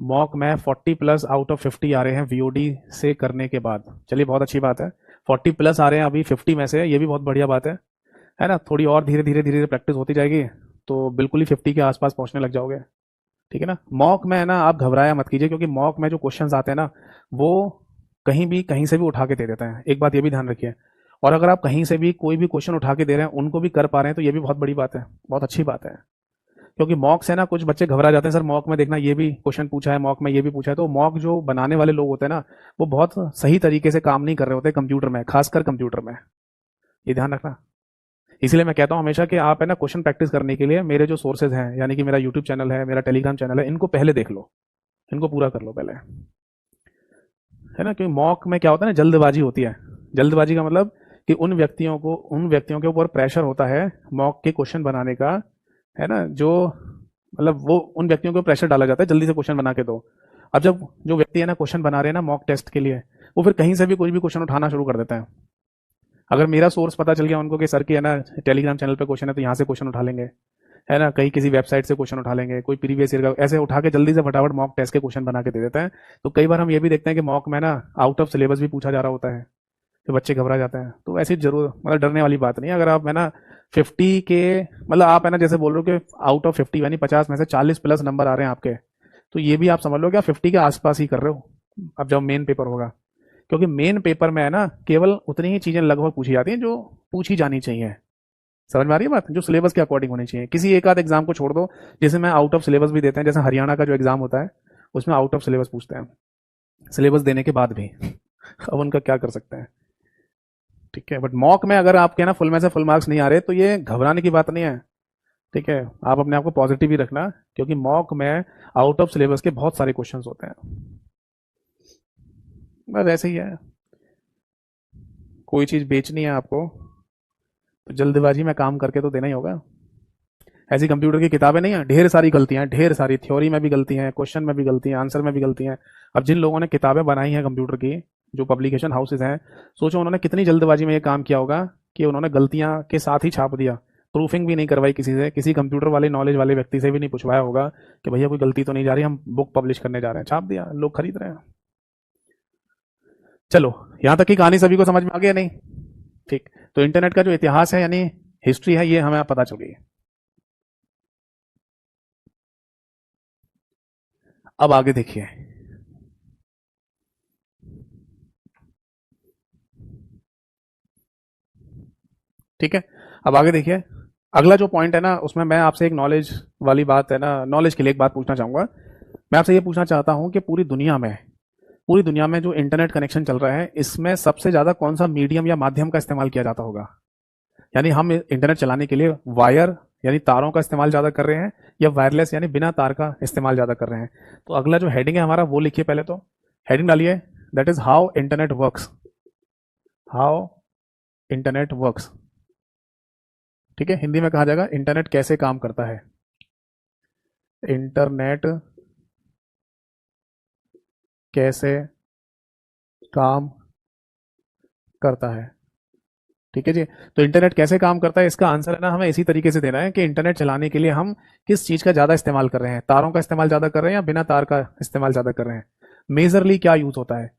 मॉक में 40 प्लस आउट ऑफ 50 आ रहे हैं वीओडी से करने के बाद। चलिए बहुत अच्छी बात है, 40 प्लस आ रहे हैं अभी 50 में से, ये भी बहुत बढ़िया बात है ना। थोड़ी और धीरे धीरे धीरे प्रैक्टिस होती जाएगी तो बिल्कुल ही 50 के आसपास पहुंचने लग जाओगे। ठीक है ना। मॉक में है ना आप घबराया मत कीजिए, क्योंकि मॉक में जो क्वेश्चंस आते हैं ना वो कहीं भी कहीं से भी उठा के दे देते हैं, एक बात ये भी ध्यान रखिए। और अगर आप कहीं से भी कोई भी क्वेश्चन उठा के दे रहे हैं, उनको भी कर पा रहे हैं, तो ये भी बहुत बड़ी बात है, बहुत अच्छी बात है। क्योंकि मॉक से ना कुछ बच्चे घबरा जाते हैं, सर मॉक में देखना ये भी क्वेश्चन पूछा है, मॉक में ये भी पूछा है। तो मॉक जो बनाने वाले लोग होते हैं ना, वो बहुत सही तरीके से काम नहीं कर रहे होते कंप्यूटर में, खासकर कंप्यूटर में, ये ध्यान रखना। इसलिए मैं कहता हूं हमेशा कि आप है ना क्वेश्चन प्रैक्टिस करने के लिए मेरे जो सोर्सेज हैं, यानी कि मेरा यूट्यूब चैनल है, मेरा टेलीग्राम चैनल है, इनको पहले देख लो, इनको पूरा कर लो पहले, है ना। क्योंकि मॉक में क्या होता है ना, जल्दबाजी होती है। जल्दबाजी का मतलब कि उन व्यक्तियों के ऊपर प्रेशर होता है मॉक के क्वेश्चन बनाने का, है ना, जो मतलब वो उन व्यक्तियों को प्रेशर डाला जाता है जल्दी से क्वेश्चन बना के दो। अब जब जो व्यक्ति है ना क्वेश्चन बना रहे हैं ना मॉक टेस्ट के लिए, वो फिर कहीं से भी कोई भी क्वेश्चन उठाना शुरू कर देते हैं। अगर मेरा सोर्स पता चल गया उनको कि सर की है ना टेलीग्राम चैनल पे क्वेश्चन है, तो यहाँ से क्वेश्चन उठा लेंगे, है ना, कहीं किसी वेबसाइट से क्वेश्चन उठा लेंगे, कोई प्रीवियस ईयर का, ऐसे उठा के जल्दी से फटाफट मॉक टेस्ट के क्वेश्चन बना के दे देते हैं। तो कई बार हम ये भी देखते हैं कि मॉक में ना आउट ऑफ सिलेबस भी पूछा जा रहा होता है, तो बच्चे घबरा जाते हैं। तो ऐसी जरूर मतलब डरने वाली बात नहीं है। अगर आप है ना 50 के मतलब आप है ना जैसे बोल रहे हो कि आउट ऑफ 50 यानी 50 में से 40 प्लस नंबर आ रहे हैं आपके, तो ये भी आप समझ लो कि आप 50 के आसपास ही कर रहे हो अब जब मेन पेपर होगा। क्योंकि मेन पेपर में है ना केवल उतनी ही चीजें लगभग पूछी जाती हैं जो पूछी जानी चाहिए। समझ में आ रही है बात, जो सिलेबस के अकॉर्डिंग होनी चाहिए। किसी एक आध एग्जाम को छोड़ दो जिसमें आउट ऑफ सिलेबस भी देते हैं, जैसे हरियाणा का जो एग्जाम होता है उसमें आउट ऑफ सिलेबस पूछते हैं, सिलेबस देने के बाद भी अब उनका क्या कर सकते हैं। ठीक है, बट मॉक में अगर आपके ना फुल में से फुल मार्क्स नहीं आ रहे तो ये घबराने की बात नहीं है। ठीक है, आप अपने आप को पॉजिटिव ही रखना, क्योंकि मॉक में आउट ऑफ सिलेबस के बहुत सारे क्वेश्चंस होते हैं। बस ऐसे ही है, कोई चीज बेचनी है आपको तो जल्दबाजी में काम करके तो देना ही होगा। ऐसी कंप्यूटर की किताबें नहीं है, ढेर सारी गलतियां हैं, ढेर सारी थ्योरी में भी गलतियां हैं, क्वेश्चन में भी गलतियां हैं, आंसर में भी गलतियां हैं। अब जिन लोगों ने किताबें बनाई हैं कंप्यूटर की, जो पब्लिकेशन हाउसेज हैं, सोचो उन्होंने कितनी जल्दबाजी में ये काम किया होगा कि उन्होंने गलतियां के साथ ही छाप दिया, प्रूफिंग भी नहीं करवाई किसी से, किसी कंप्यूटर वाले नॉलेज वाले व्यक्ति से भी नहीं पूछवाया होगा कि भैया कोई गलती तो नहीं जा रही, हम बुक पब्लिश करने जा रहे हैं, छाप दिया, लोग खरीद रहे हैं। चलो, यहां तक की कहानी सभी को समझ में आ गया नहीं? ठीक। तो इंटरनेट का जो इतिहास है यानी हिस्ट्री है, ये हमें पता चल गई। अब आगे देखिए, ठीक है। अब आगे देखिए, अगला जो पॉइंट है ना, उसमें मैं आपसे एक नॉलेज वाली बात है ना, नॉलेज के लिए एक बात पूछना चाहूंगा। मैं आपसे ये पूछना चाहता हूं कि पूरी दुनिया में जो इंटरनेट कनेक्शन चल रहा है, इसमें सबसे ज्यादा कौन सा मीडियम या माध्यम का इस्तेमाल किया जाता होगा? यानी हम इंटरनेट चलाने के लिए वायर यानी तारों का इस्तेमाल ज्यादा कर रहे हैं, या वायरलेस यानी बिना तार का इस्तेमाल ज्यादा कर रहे हैं? तो अगला जो हेडिंग है हमारा, वो लिखिए पहले तो। हेडिंग डालिए, that is how internet works. How internet works, ठीक है। हिंदी में कहा जाएगा इंटरनेट कैसे काम करता है। इंटरनेट कैसे काम करता है, ठीक है जी। तो इंटरनेट कैसे काम करता है, इसका आंसर है ना हमें इसी तरीके से देना है कि इंटरनेट चलाने के लिए हम किस चीज का ज्यादा इस्तेमाल कर रहे हैं, तारों का इस्तेमाल ज्यादा कर रहे हैं या बिना तार का इस्तेमाल ज्यादा कर रहे हैं, मेजरली क्या यूज होता है।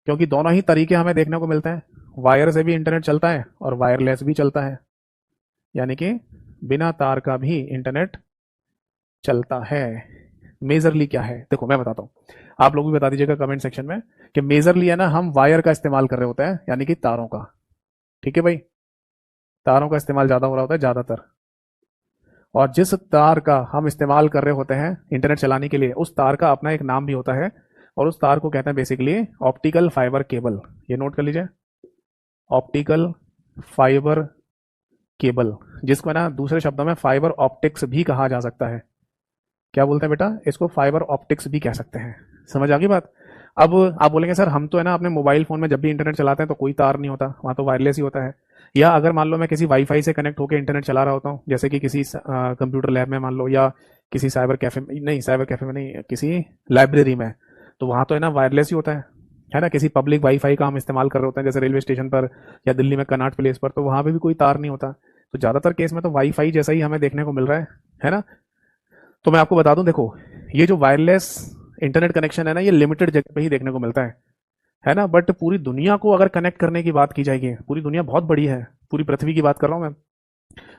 क्योंकि दोनों ही तरीके हमें देखने को मिलते हैं, वायर से भी इंटरनेट चलता है और वायरलेस भी चलता है, यानी कि बिना तार का भी इंटरनेट चलता है। मेजरली क्या है, देखो मैं बताता हूँ, आप लोग भी बता दीजिएगा कमेंट सेक्शन में कि मेजरली है ना, हम वायर का इस्तेमाल कर रहे होते हैं, यानी कि तारों का, ठीक है भाई, तारों का इस्तेमाल ज्यादा हो रहा होता है ज्यादातर। और जिस तार का हम इस्तेमाल कर रहे होते हैं इंटरनेट चलाने के लिए, उस तार का अपना एक नाम भी होता है, और उस तार को कहते हैं बेसिकली ऑप्टिकल फाइबर केबल। ये नोट कर लीजिए, ऑप्टिकल फाइबर केबल, जिसको है ना दूसरे शब्दों में फाइबर ऑप्टिक्स भी कहा जा सकता है। क्या बोलते हैं बेटा, इसको फाइबर ऑप्टिक्स भी कह सकते हैं। समझ आ गई बात? अब आप बोलेंगे सर हम तो है ना अपने मोबाइल फोन में जब भी इंटरनेट चलाते हैं तो कोई तार नहीं होता, वहां तो वायरलेस ही होता है। या अगर मान लो मैं किसी वाईफाई से कनेक्ट होकर इंटरनेट चला रहा होता हूँ, जैसे कि किसी कंप्यूटर लैब में मान लो, या किसी साइबर कैफे में, नहीं साइबर कैफे में नहीं, किसी लाइब्रेरी में, तो वहां तो है ना वायरलेस ही होता है ना। किसी पब्लिक वाईफाई का हम इस्तेमाल कर रहे होते हैं, जैसे रेलवे स्टेशन पर या दिल्ली में कनॉट प्लेस पर, तो वहां पे भी कोई तार नहीं होता। तो ज्यादातर केस में तो वाईफाई जैसा ही हमें देखने को मिल रहा है ना। तो मैं आपको बता दूं, देखो ये जो वायरलेस इंटरनेट कनेक्शन है ना, ये लिमिटेड जगह पे ही देखने को मिलता है ना। बट पूरी दुनिया को अगर कनेक्ट करने की बात की जाएगी, पूरी दुनिया बहुत बड़ी है, पूरी पृथ्वी की बात कर रहा हूं मैं,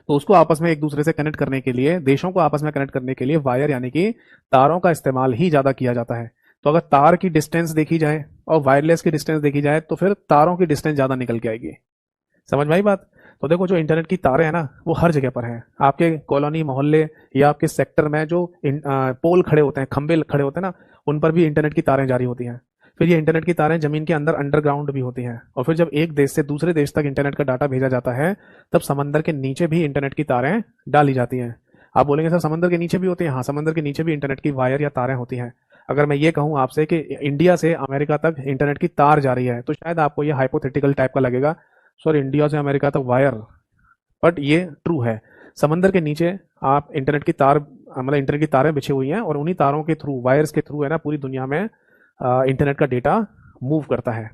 तो उसको आपस में एक दूसरे से कनेक्ट करने के लिए, देशों को आपस में कनेक्ट करने के लिए वायर यानी कि तारों का इस्तेमाल ही ज्यादा किया जाता है। तो अगर तार की डिस्टेंस देखी जाए और वायरलेस की डिस्टेंस देखी जाए, तो फिर तारों की डिस्टेंस ज्यादा निकल के आएगी। समझ में आई बात? तो देखो जो इंटरनेट की तारें हैं ना, वो हर जगह पर हैं, आपके कॉलोनी मोहल्ले या आपके सेक्टर में जो पोल खड़े होते हैं, खंबे खड़े होते हैं ना, उन पर भी इंटरनेट की तारें जारी होती हैं। फिर ये इंटरनेट की तारें जमीन के अंदर अंडरग्राउंड भी होती हैं, और फिर जब एक देश से दूसरे देश तक इंटरनेट का डाटा भेजा जाता है, तब समंदर के नीचे भी इंटरनेट की तारें डाली जाती हैं। आप बोलेंगे सर समंदर के नीचे भी होती हैं? हाँ, समंदर के नीचे भी इंटरनेट की वायर या तारें होती हैं। अगर मैं ये कहूं आपसे कि इंडिया से अमेरिका तक इंटरनेट की तार जा रही है, तो शायद आपको ये हाइपोथेटिकल टाइप का लगेगा, सर इंडिया से अमेरिका तक वायर, बट ये ट्रू है। समंदर के नीचे आप इंटरनेट की तार, मतलब इंटरनेट की तारें बिछी हुई हैं, और उन्हीं तारों के थ्रू, वायर्स के थ्रू है ना, पूरी दुनिया में इंटरनेट का डेटा मूव करता है।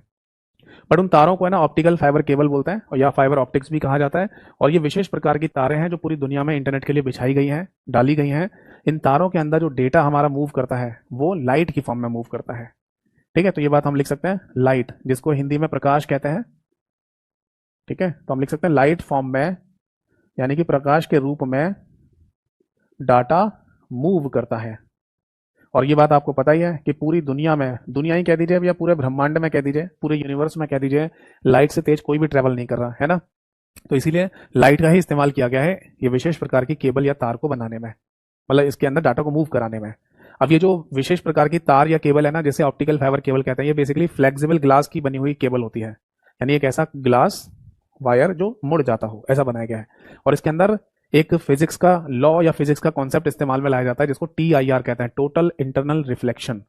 बट उन तारों को है ना ऑप्टिकल फाइबर केबल बोलते हैं, और या फाइबर ऑप्टिक्स भी कहा जाता है। और ये विशेष प्रकार की तारें हैं जो पूरी दुनिया में इंटरनेट के लिए बिछाई गई हैं, डाली गई हैं। इन तारों के अंदर जो डेटा हमारा मूव करता है, वो लाइट की फॉर्म में मूव करता है। ठीक है, तो ये बात हम लिख सकते हैं, लाइट, जिसको हिंदी में प्रकाश कहते हैं। ठीक है, तो हम लिख सकते हैं लाइट फॉर्म में, यानी कि प्रकाश के रूप में डाटा मूव करता है। और ये बात आपको पता ही है कि पूरी दुनिया में, दुनिया ही कह दीजिए या पूरे ब्रह्मांड में कह दीजिए, पूरे यूनिवर्स में कह दीजिए, लाइट से तेज कोई भी ट्रेवल नहीं कर रहा है ना। तो इसीलिए लाइट का ही इस्तेमाल किया गया है ये विशेष प्रकार की केबल या तार को बनाने में, मतलब इसके अंदर डाटा को मूव कराने में। अब ये जो विशेष प्रकार की तार या केबल है ना, जैसे ऑप्टिकल फाइबर केबल कहते हैं, ये बेसिकली फ्लेक्सिबल ग्लास की बनी हुई केबल होती है, यानी एक ऐसा ग्लास वायर जो मुड़ जाता हो, ऐसा बनाया गया है। और इसके अंदर एक फिजिक्स का लॉ या फिजिक्स का कॉन्सेप्ट इस्तेमाल में लाया जाता है, जिसको TIR कहते हैं, टोटल इंटरनल रिफ्लेक्शन,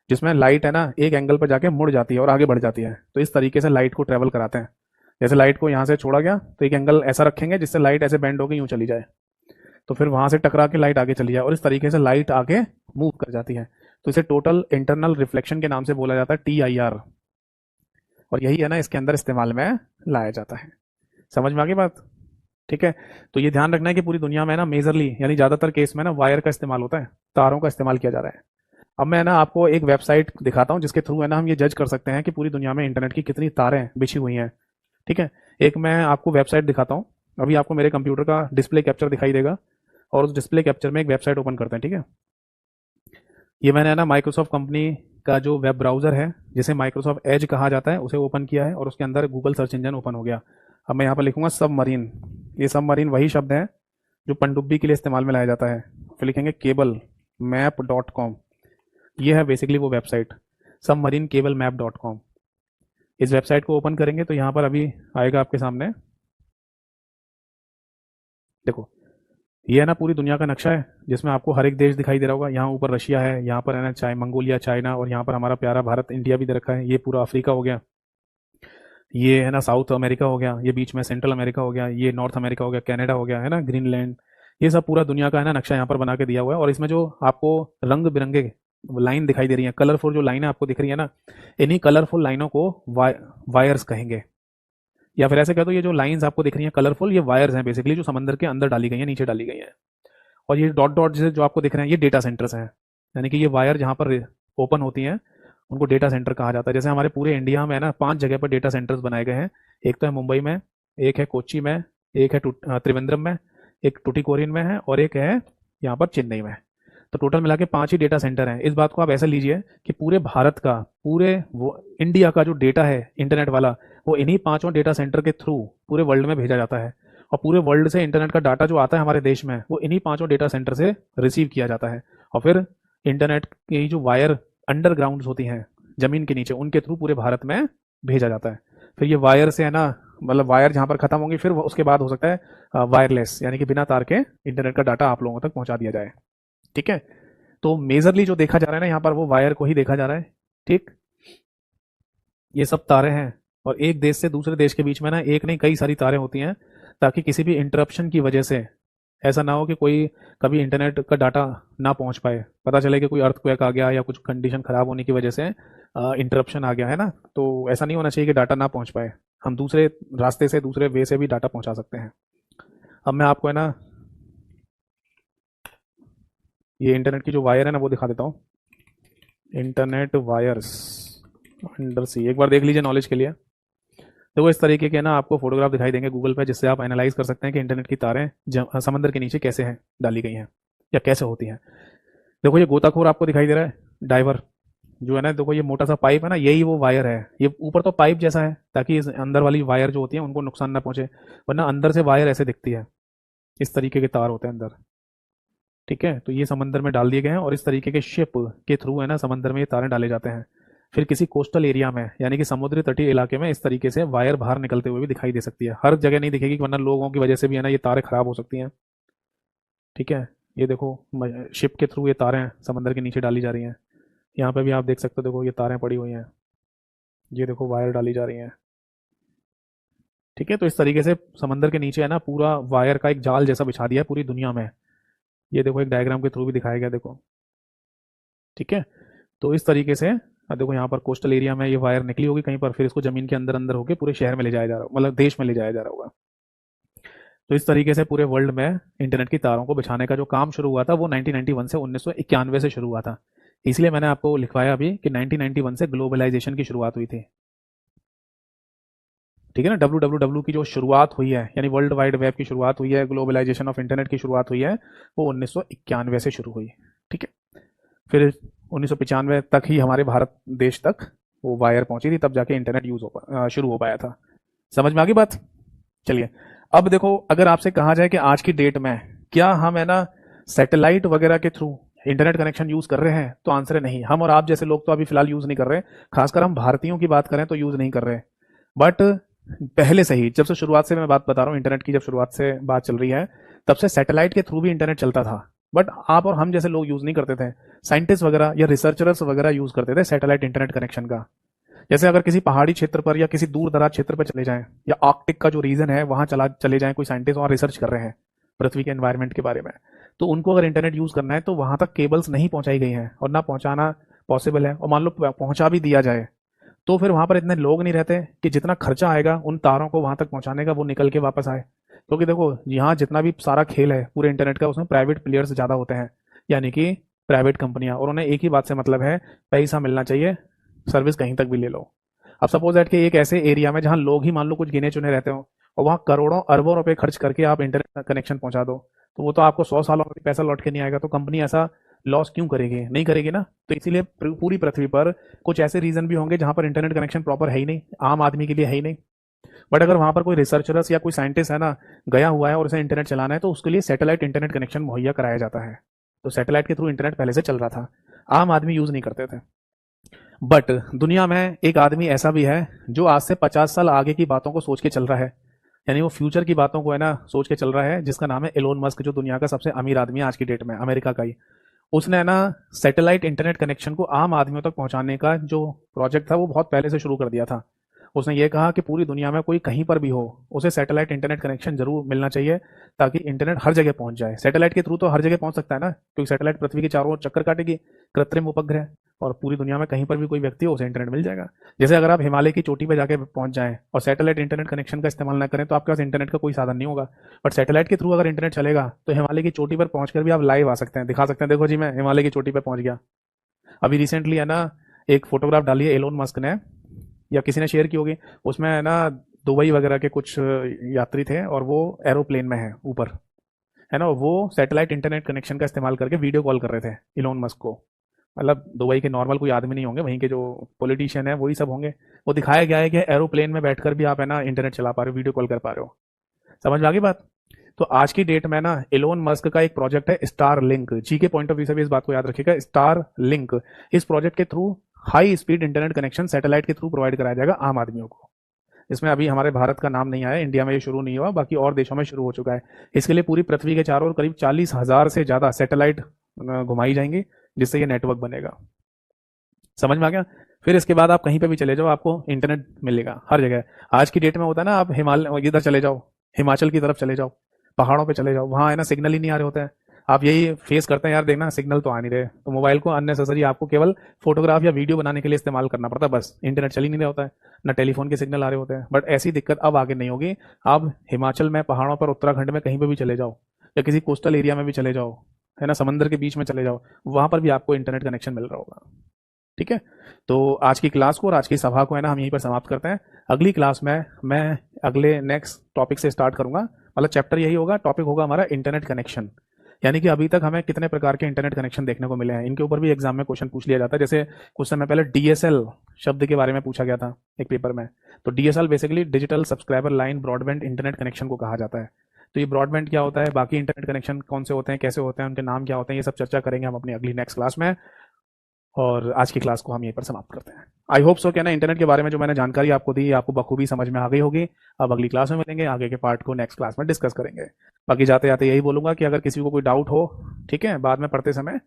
जिसमें लाइट है ना एक एंगल पर जाके मुड़ जाती है और आगे बढ़ जाती है। तो इस तरीके से लाइट को ट्रेवल कराते हैं। जैसे लाइट को यहाँ से छोड़ा गया तो एक एंगल ऐसा रखेंगे जिससे लाइट ऐसे बेंड होकर यूं चली जाए। तो फिर वहां से टकरा के लाइट आगे चली जाए और इस तरीके से लाइट आगे मूव कर जाती है। तो इसे टोटल इंटरनल रिफ्लेक्शन के नाम से बोला जाता है, TIR। और यही है ना इसके अंदर इस्तेमाल में लाया जाता है। समझ में आ गई बात? ठीक है। तो ये ध्यान रखना है कि पूरी दुनिया में ना मेजरली यानी ज्यादातर केस में ना वायर का इस्तेमाल होता है, तारों का इस्तेमाल किया जा रहा है। अब मैं ना आपको एक वेबसाइट दिखाता हूँ जिसके थ्रू है ना हम ये जज कर सकते हैं कि पूरी दुनिया में इंटरनेट की कितनी तारें बिछी हुई हैं। ठीक है। एक मैं आपको वेबसाइट दिखाता हूँ। अभी आपको मेरे कंप्यूटर का डिस्प्ले कैप्चर दिखाई देगा और उस डिस्प्ले कैप्चर में एक वेबसाइट ओपन करते हैं। ठीक है। ये मैंने है ना माइक्रोसॉफ्ट कंपनी का जो वेब ब्राउज़र है जिसे माइक्रोसॉफ्ट एज कहा जाता है उसे ओपन किया है और उसके अंदर गूगल सर्च इंजन ओपन हो गया। अब मैं यहाँ पर लिखूंगा सबमरीन। ये सबमरीन वही शब्द है जो पनडुब्बी के लिए इस्तेमाल में लाया जाता है। फिर लिखेंगे केबल मैप डॉट कॉम। ये है बेसिकली वो website, submarine cable map dot com. इस वेबसाइट को ओपन करेंगे तो यहाँ पर अभी आएगा आपके सामने, देखो ये है ना पूरी दुनिया का नक्शा है जिसमें आपको हर एक देश दिखाई दे रहा होगा। यहाँ ऊपर रशिया है, यहाँ पर है ना मंगोलिया, चाइना, और यहाँ पर हमारा प्यारा भारत इंडिया भी दे रखा है। ये पूरा अफ्रीका हो गया, ये है ना साउथ अमेरिका हो गया, ये बीच में सेंट्रल अमेरिका हो गया, ये नॉर्थ अमेरिका हो गया, कनाडा हो गया, है ना ग्रीनलैंड। ये सब पूरा दुनिया का है ना नक्शा यहाँ पर बना के दिया हुआ है। और इसमें जो आपको रंग बिरंगे लाइन दिखाई दे रही है, कलरफुल जो लाइनें आपको दिख रही है ना, इन्हीं कलरफुल लाइनों को वायर्स कहेंगे। या फिर ऐसे कह दो ये जो लाइंस आपको दिख रही हैं कलरफुल, ये वायर्स हैं बेसिकली जो समंदर के अंदर डाली गई हैं, नीचे डाली गई हैं। और ये डॉट डॉट जैसे जो आपको दिख रहे हैं ये डेटा सेंटर्स हैं। यानी कि ये वायर जहाँ पर ओपन होती हैं उनको डेटा सेंटर कहा जाता है। जैसे हमारे पूरे इंडिया में है ना 5 जगह पर डेटा सेंटर्स बनाए गए हैं। एक तो है मुंबई में, एक है कोच्चि में, एक है त्रिवेंद्रम में, एक टुटीकोरिन में है और एक है यहाँ पर चेन्नई में। तो टोटल मिला के 5 ही डेटा सेंटर हैं। इस बात को आप ऐसे लीजिए कि पूरे भारत का, पूरे वो इंडिया का जो डेटा है इंटरनेट वाला, वो इन्हीं 5 डेटा सेंटर के थ्रू पूरे वर्ल्ड में भेजा जाता है। और पूरे वर्ल्ड से इंटरनेट का डाटा जो आता है हमारे देश में वो इन्हीं 5 डेटा सेंटर से रिसीव किया जाता है। और फिर इंटरनेट की जो वायर अंडरग्राउंड होती हैं जमीन के नीचे, उनके थ्रू पूरे भारत में भेजा जाता है। फिर ये वायर से है ना, मतलब वायर जहाँ पर खत्म होंगी फिर उसके बाद हो सकता है वायरलेस, यानी कि बिना तार के इंटरनेट का डाटा आप लोगों तक पहुंचा दिया जाए। ठीक है। तो मेजरली जो देखा जा रहा है ना यहाँ पर वो वायर को ही देखा जा रहा है। ठीक, ये सब तारे हैं और एक देश से दूसरे देश के बीच में ना एक नहीं कई सारी तारें होती हैं, ताकि किसी भी इंटरप्शन की वजह से ऐसा ना हो कि कोई कभी इंटरनेट का डाटा ना पहुंच पाए। पता चले कि कोई अर्थक्वेक आ गया या कुछ कंडीशन खराब होने की वजह से इंटरप्शन आ गया है ना, तो ऐसा नहीं होना चाहिए कि डाटा ना पहुंच पाए। हम दूसरे रास्ते से, दूसरे वे से भी डाटा पहुंचा सकते हैं। अब मैं आपको है ना ये इंटरनेट की जो वायर है ना वो दिखा देता हूँ। इंटरनेट वायर्स अंडर सी, एक बार देख लीजिए नॉलेज के लिए। देखो इस तरीके के ना आपको फोटोग्राफ दिखाई देंगे गूगल पे, जिससे आप एनालाइज कर सकते हैं कि इंटरनेट की तारें समंदर के नीचे कैसे हैं डाली गई हैं या कैसे होती हैं। देखो ये गोताखोर आपको दिखाई दे रहा है, डाइवर जो है ना, देखो ये मोटा सा पाइप है ना, यही वो वायर है। ये ऊपर तो पाइप जैसा है ताकि इस अंदर वाली वायर जो होती है उनको नुकसान ना पहुंचे, वरना अंदर से वायर ऐसे दिखती है। इस तरीके के तार होते हैं अंदर। ठीक है। तो ये समंदर में डाल दिए गए हैं और इस तरीके के शिप के थ्रू है ना समंदर में ये तारे डाले जाते हैं। फिर किसी कोस्टल एरिया में यानी कि समुद्री तटीय इलाके में इस तरीके से वायर बाहर निकलते हुए भी दिखाई दे सकती है। हर जगह नहीं दिखेगी वरना लोगों की वजह से भी है ना ये तारें खराब हो सकती हैं। ठीक है। ये देखो शिप के थ्रू ये तारें समंदर के नीचे डाली जा रही हैं। यहाँ पे भी आप देख सकते हो, देखो ये तारें पड़ी हुई हैं, ये देखो वायर डाली जा रही हैं। ठीक है। तो इस तरीके से समंदर के नीचे है ना पूरा वायर का एक जाल जैसा बिछा दिया है पूरी दुनिया में। ये देखो एक डायग्राम के थ्रू भी दिखाया गया, देखो। ठीक है। तो इस तरीके से देखो यहाँ पर कोस्टल एरिया में ये वायर निकली होगी कहीं पर, फिर इसको जमीन के अंदर अंदर होकर पूरे शहर में ले जाया जा रहा होगा, मतलब देश में ले जाया जा रहा होगा। तो इस तरीके से पूरे वर्ल्ड में इंटरनेट की तारों को बिछाने का जो काम शुरू हुआ था वो 1991 से 1991 से शुरू हुआ था। इसलिए मैंने आपको लिखवाया अभी कि 1991 से ग्लोबलाइजेशन की शुरुआत हुई थी। ठीक है ना, WWW की जो शुरुआत हुई है यानी वर्ल्ड वाइड वेब की शुरुआत हुई है, ग्लोबलाइजेशन ऑफ इंटरनेट की शुरुआत हुई है, वो 1991 से शुरू हुई। ठीक है। फिर 1995 तक ही हमारे भारत देश तक वो वायर पहुंची थी, तब जाके इंटरनेट शुरू हो पाया था। समझ में आ गई बात? चलिए अब देखो, अगर आपसे कहा जाए कि आज की डेट में क्या हम है ना सैटेलाइट वगैरह के थ्रू इंटरनेट कनेक्शन यूज कर रहे हैं, तो आंसर है नहीं। हम और आप जैसे लोग तो अभी फिलहाल यूज नहीं कर रहे, खासकर हम भारतीयों की बात करें तो यूज नहीं कर रहे। बट पहले से ही, जब से शुरुआत से मैं बात बता रहा हूँ, इंटरनेट की जब शुरुआत से बात चल रही है, तब से सैटेलाइट के थ्रू भी इंटरनेट चलता था। बट आप और हम जैसे लोग यूज नहीं करते थे, साइंटिस्ट वगैरह या रिसर्चर्स वगैरह यूज करते थे सैटेलाइट इंटरनेट कनेक्शन का। जैसे अगर किसी पहाड़ी क्षेत्र पर या किसी दूर दराज क्षेत्र पर चले जाएं, या आर्कटिक का जो रीजन है वहां चले जाएं, कोई साइंटिस्ट वहां रिसर्च कर रहे हैं, पृथ्वी के एनवायरनमेंट के बारे में। तो उनको अगर इंटरनेट यूज़ करना है तो वहाँ तक केबल्स नहीं पहुँचाई गई हैं और ना पहुँचाना पॉसिबल है, और मान लो पहुँचा भी दिया जाए तो फिर वहाँ पर इतने लोग नहीं रहते कि जितना खर्चा आएगा उन तारों को वहाँ तक पहुँचाने का वो निकल के वापस आए। क्योंकि देखो यहाँ जितना भी सारा खेल है पूरे इंटरनेट का, उसमें प्राइवेट प्लेयर्स ज़्यादा होते हैं, यानी कि प्राइवेट कंपनियाँ, और उन्हें एक ही बात से मतलब है, पैसा मिलना चाहिए, सर्विस कहीं तक भी ले लो। अब सपोज दैट कि एक ऐसे एरिया में जहाँ लोग ही मान लो कुछ गिने चुने रहते हो और वहाँ करोड़ों अरबों रुपए खर्च करके आप इंटरनेट कनेक्शन पहुंचा दो, तो वो तो आपको 100 सालों में पैसा लौट के नहीं आएगा। तो कंपनी ऐसा लॉस क्यों करेगी, नहीं करेगी ना। तो इसीलिए पूरी पृथ्वी पर कुछ ऐसे रीजन भी होंगे जहां पर इंटरनेट कनेक्शन प्रॉपर है ही नहीं, आम आदमी के लिए है ही नहीं। बट अगर वहां पर कोई रिसर्चर्स या कोई साइंटिस्ट है ना, गया हुआ है और उसे इंटरनेट चलाना है, तो उसके लिए सैटेलाइट इंटरनेट कनेक्शन मुहैया कराया जाता है। तो सैटेलाइट के थ्रू इंटरनेट पहले से चल रहा था, आम आदमी यूज नहीं करते थे। बट दुनिया में एक आदमी ऐसा भी है जो आज से 50 साल आगे की बातों को सोच के चल रहा है, यानी वो फ्यूचर की बातों को है ना सोच के चल रहा है, जिसका नाम है एलोन मस्क, जो दुनिया का सबसे अमीर आदमी है आज की डेट में, अमेरिका का ही। उसने है ना सैटेलाइट इंटरनेट कनेक्शन को आम आदमियों तक पहुंचाने का जो प्रोजेक्ट था वो बहुत पहले से शुरू कर दिया था। उसने ये कहा कि पूरी दुनिया में कोई कहीं पर भी हो उसे सैटेलाइट इंटरनेट कनेक्शन जरूर मिलना चाहिए, ताकि इंटरनेट हर जगह पहुंच जाए। सैटेलाइट के थ्रू तो हर जगह पहुंच सकता है ना, क्योंकि सैटेलाइट पृथ्वी के चारों ओर चक्कर काटेगी, कृत्रिम उपग्रह, और पूरी दुनिया में कहीं पर भी कोई व्यक्ति हो उसे इंटरनेट मिल जाएगा। जैसे अगर आप हिमालय की चोटी पर जाके पहुंच जाएं और सैटेलाइट इंटरनेट कनेक्शन का इस्तेमाल ना करें तो आपके पास इंटरनेट का कोई साधन नहीं होगा। बट सैटेलाइट के थ्रू अगर इंटरनेट चलेगा तो हिमालय की चोटी पर पहुंचकर भी आप लाइव आ सकते हैं, दिखा सकते हैं, देखो जी मैं हिमालय की चोटी पर पहुंच गया। अभी रिसेंटली है ना एक फोटोग्राफ डाली है एलोन मस्क ने, या किसी ने शेयर की होगी, उसमें है ना दुबई वगैरह के कुछ यात्री थे और वो एरोप्लेन में है ऊपर, है ना, वो सैटेलाइट इंटरनेट कनेक्शन का इस्तेमाल करके वीडियो कॉल कर रहे थे इलोन मस्क को। मतलब दुबई के नॉर्मल कोई आदमी नहीं होंगे, वहीं के जो पॉलिटिशियन है वही सब होंगे। वो दिखाया गया है कि एरोप्लेन में बैठकर भी आप है ना इंटरनेट चला पा रहे हो, वीडियो कॉल कर पा रहे हो। समझ में आ गई बात। तो आज की डेट में ना एलोन मस्क का एक प्रोजेक्ट है स्टार लिंक, जी के पॉइंट ऑफ व्यू से भी इस बात को याद रखिएगा, स्टार लिंक। इस प्रोजेक्ट के through high speed internet connection satellite के थ्रू प्रोवाइड कराया जाएगा आम आदमियों को। इसमें अभी हमारे भारत का नाम नहीं आया, इंडिया में ये शुरू नहीं हुआ, बाकी और देशों में शुरू हो चुका है। इसके लिए पूरी पृथ्वी के चारों ओर करीब 40,000 से ज्यादा सैटेलाइट घुमाई जाएंगी, जिससे ये नेटवर्क बनेगा। समझ में आ गया। फिर इसके बाद आप कहीं पे भी चले जाओ आपको इंटरनेट मिलेगा हर जगह। आज की डेट में होता है ना, आप हिमालय इधर चले जाओ, हिमाचल की तरफ चले जाओ, पहाड़ों पे चले जाओ, वहाँ है ना सिग्नल ही नहीं आ रहे होते हैं। आप यही फेस करते हैं, यार देखना सिग्नल तो आ नहीं रहे, तो मोबाइल को अननेसेसरी आपको केवल फोटोग्राफ या वीडियो बनाने के लिए इस्तेमाल करना पड़ता है, बस इंटरनेट चल ही नहीं रहा होता है, ना टेलीफोन के सिग्नल आ रहे होते हैं। बट ऐसी दिक्कत अब आगे नहीं होगी। आप हिमाचल में, पहाड़ों पर, उत्तराखंड में कहीं पर भी चले जाओ, या किसी कोस्टल एरिया में भी चले जाओ, है ना, समंदर के बीच में चले जाओ, वहां पर भी आपको इंटरनेट कनेक्शन मिल रहा होगा। ठीक है। तो आज की क्लास को और आज की सभा को है ना हम यहीं पर समाप्त करते हैं। अगली क्लास में मैं अगले नेक्स्ट टॉपिक से स्टार्ट करूंगा, मतलब चैप्टर यही होगा, टॉपिक होगा हमारा इंटरनेट कनेक्शन। यानी कि अभी तक हमें कितने प्रकार के इंटरनेट कनेक्शन देखने को मिले हैं, इनके ऊपर भी एग्जाम में क्वेश्चन पूछ लिया जाता है। जैसे कुछ समय पहले डीएसएल शब्द के बारे में पूछा गया था एक पेपर में। तो DSL basically digital subscriber line broadband internet connection को कहा जाता है। तो ये ब्रॉडबैंड क्या होता है, बाकी इंटरनेट कनेक्शन कौन से होते हैं, कैसे होते हैं, उनके नाम क्या होते हैं, ये सब चर्चा करेंगे हम अपनी अगली नेक्स्ट क्लास में। और आज की क्लास को हम यहीं पर समाप्त करते हैं। आई होप सो, क्या ना इंटरनेट के बारे में जो मैंने जानकारी आपको दी आपको बखूबी समझ में आ गई होगी। अब अगली क्लास में मिलेंगे, आगे के पार्ट को नेक्स्ट क्लास में डिस्कस करेंगे। बाकी जाते जाते यही बोलूंगा कि अगर किसी को कोई डाउट हो, ठीक है, बाद में पढ़ते समय,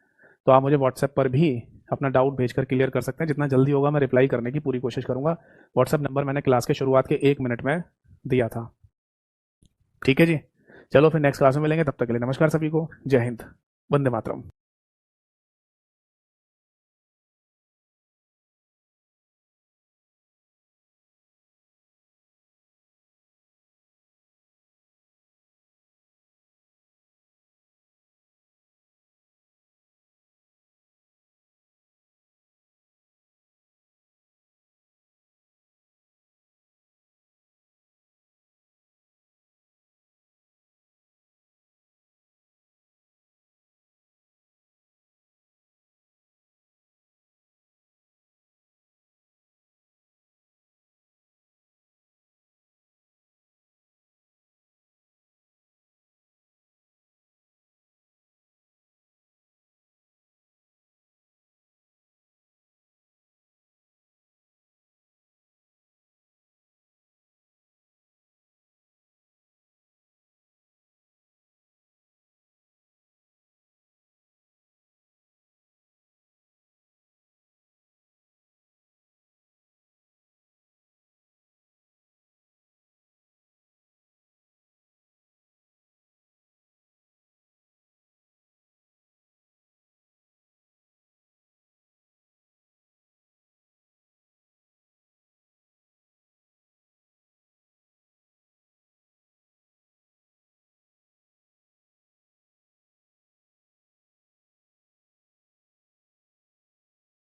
तो आप मुझे व्हाट्सएप पर भी अपना डाउट भेजकर क्लियर कर सकते हैं। जितना जल्दी होगा मैं रिप्लाई करने की पूरी कोशिश करूंगा। व्हाट्सएप नंबर मैंने क्लास के शुरुआत के 1 मिनट में दिया था। ठीक है जी, चलो फिर नेक्स्ट क्लास में मिलेंगे, तब तक के लिए नमस्कार सभी को, जय हिंद, वंदे मातरम।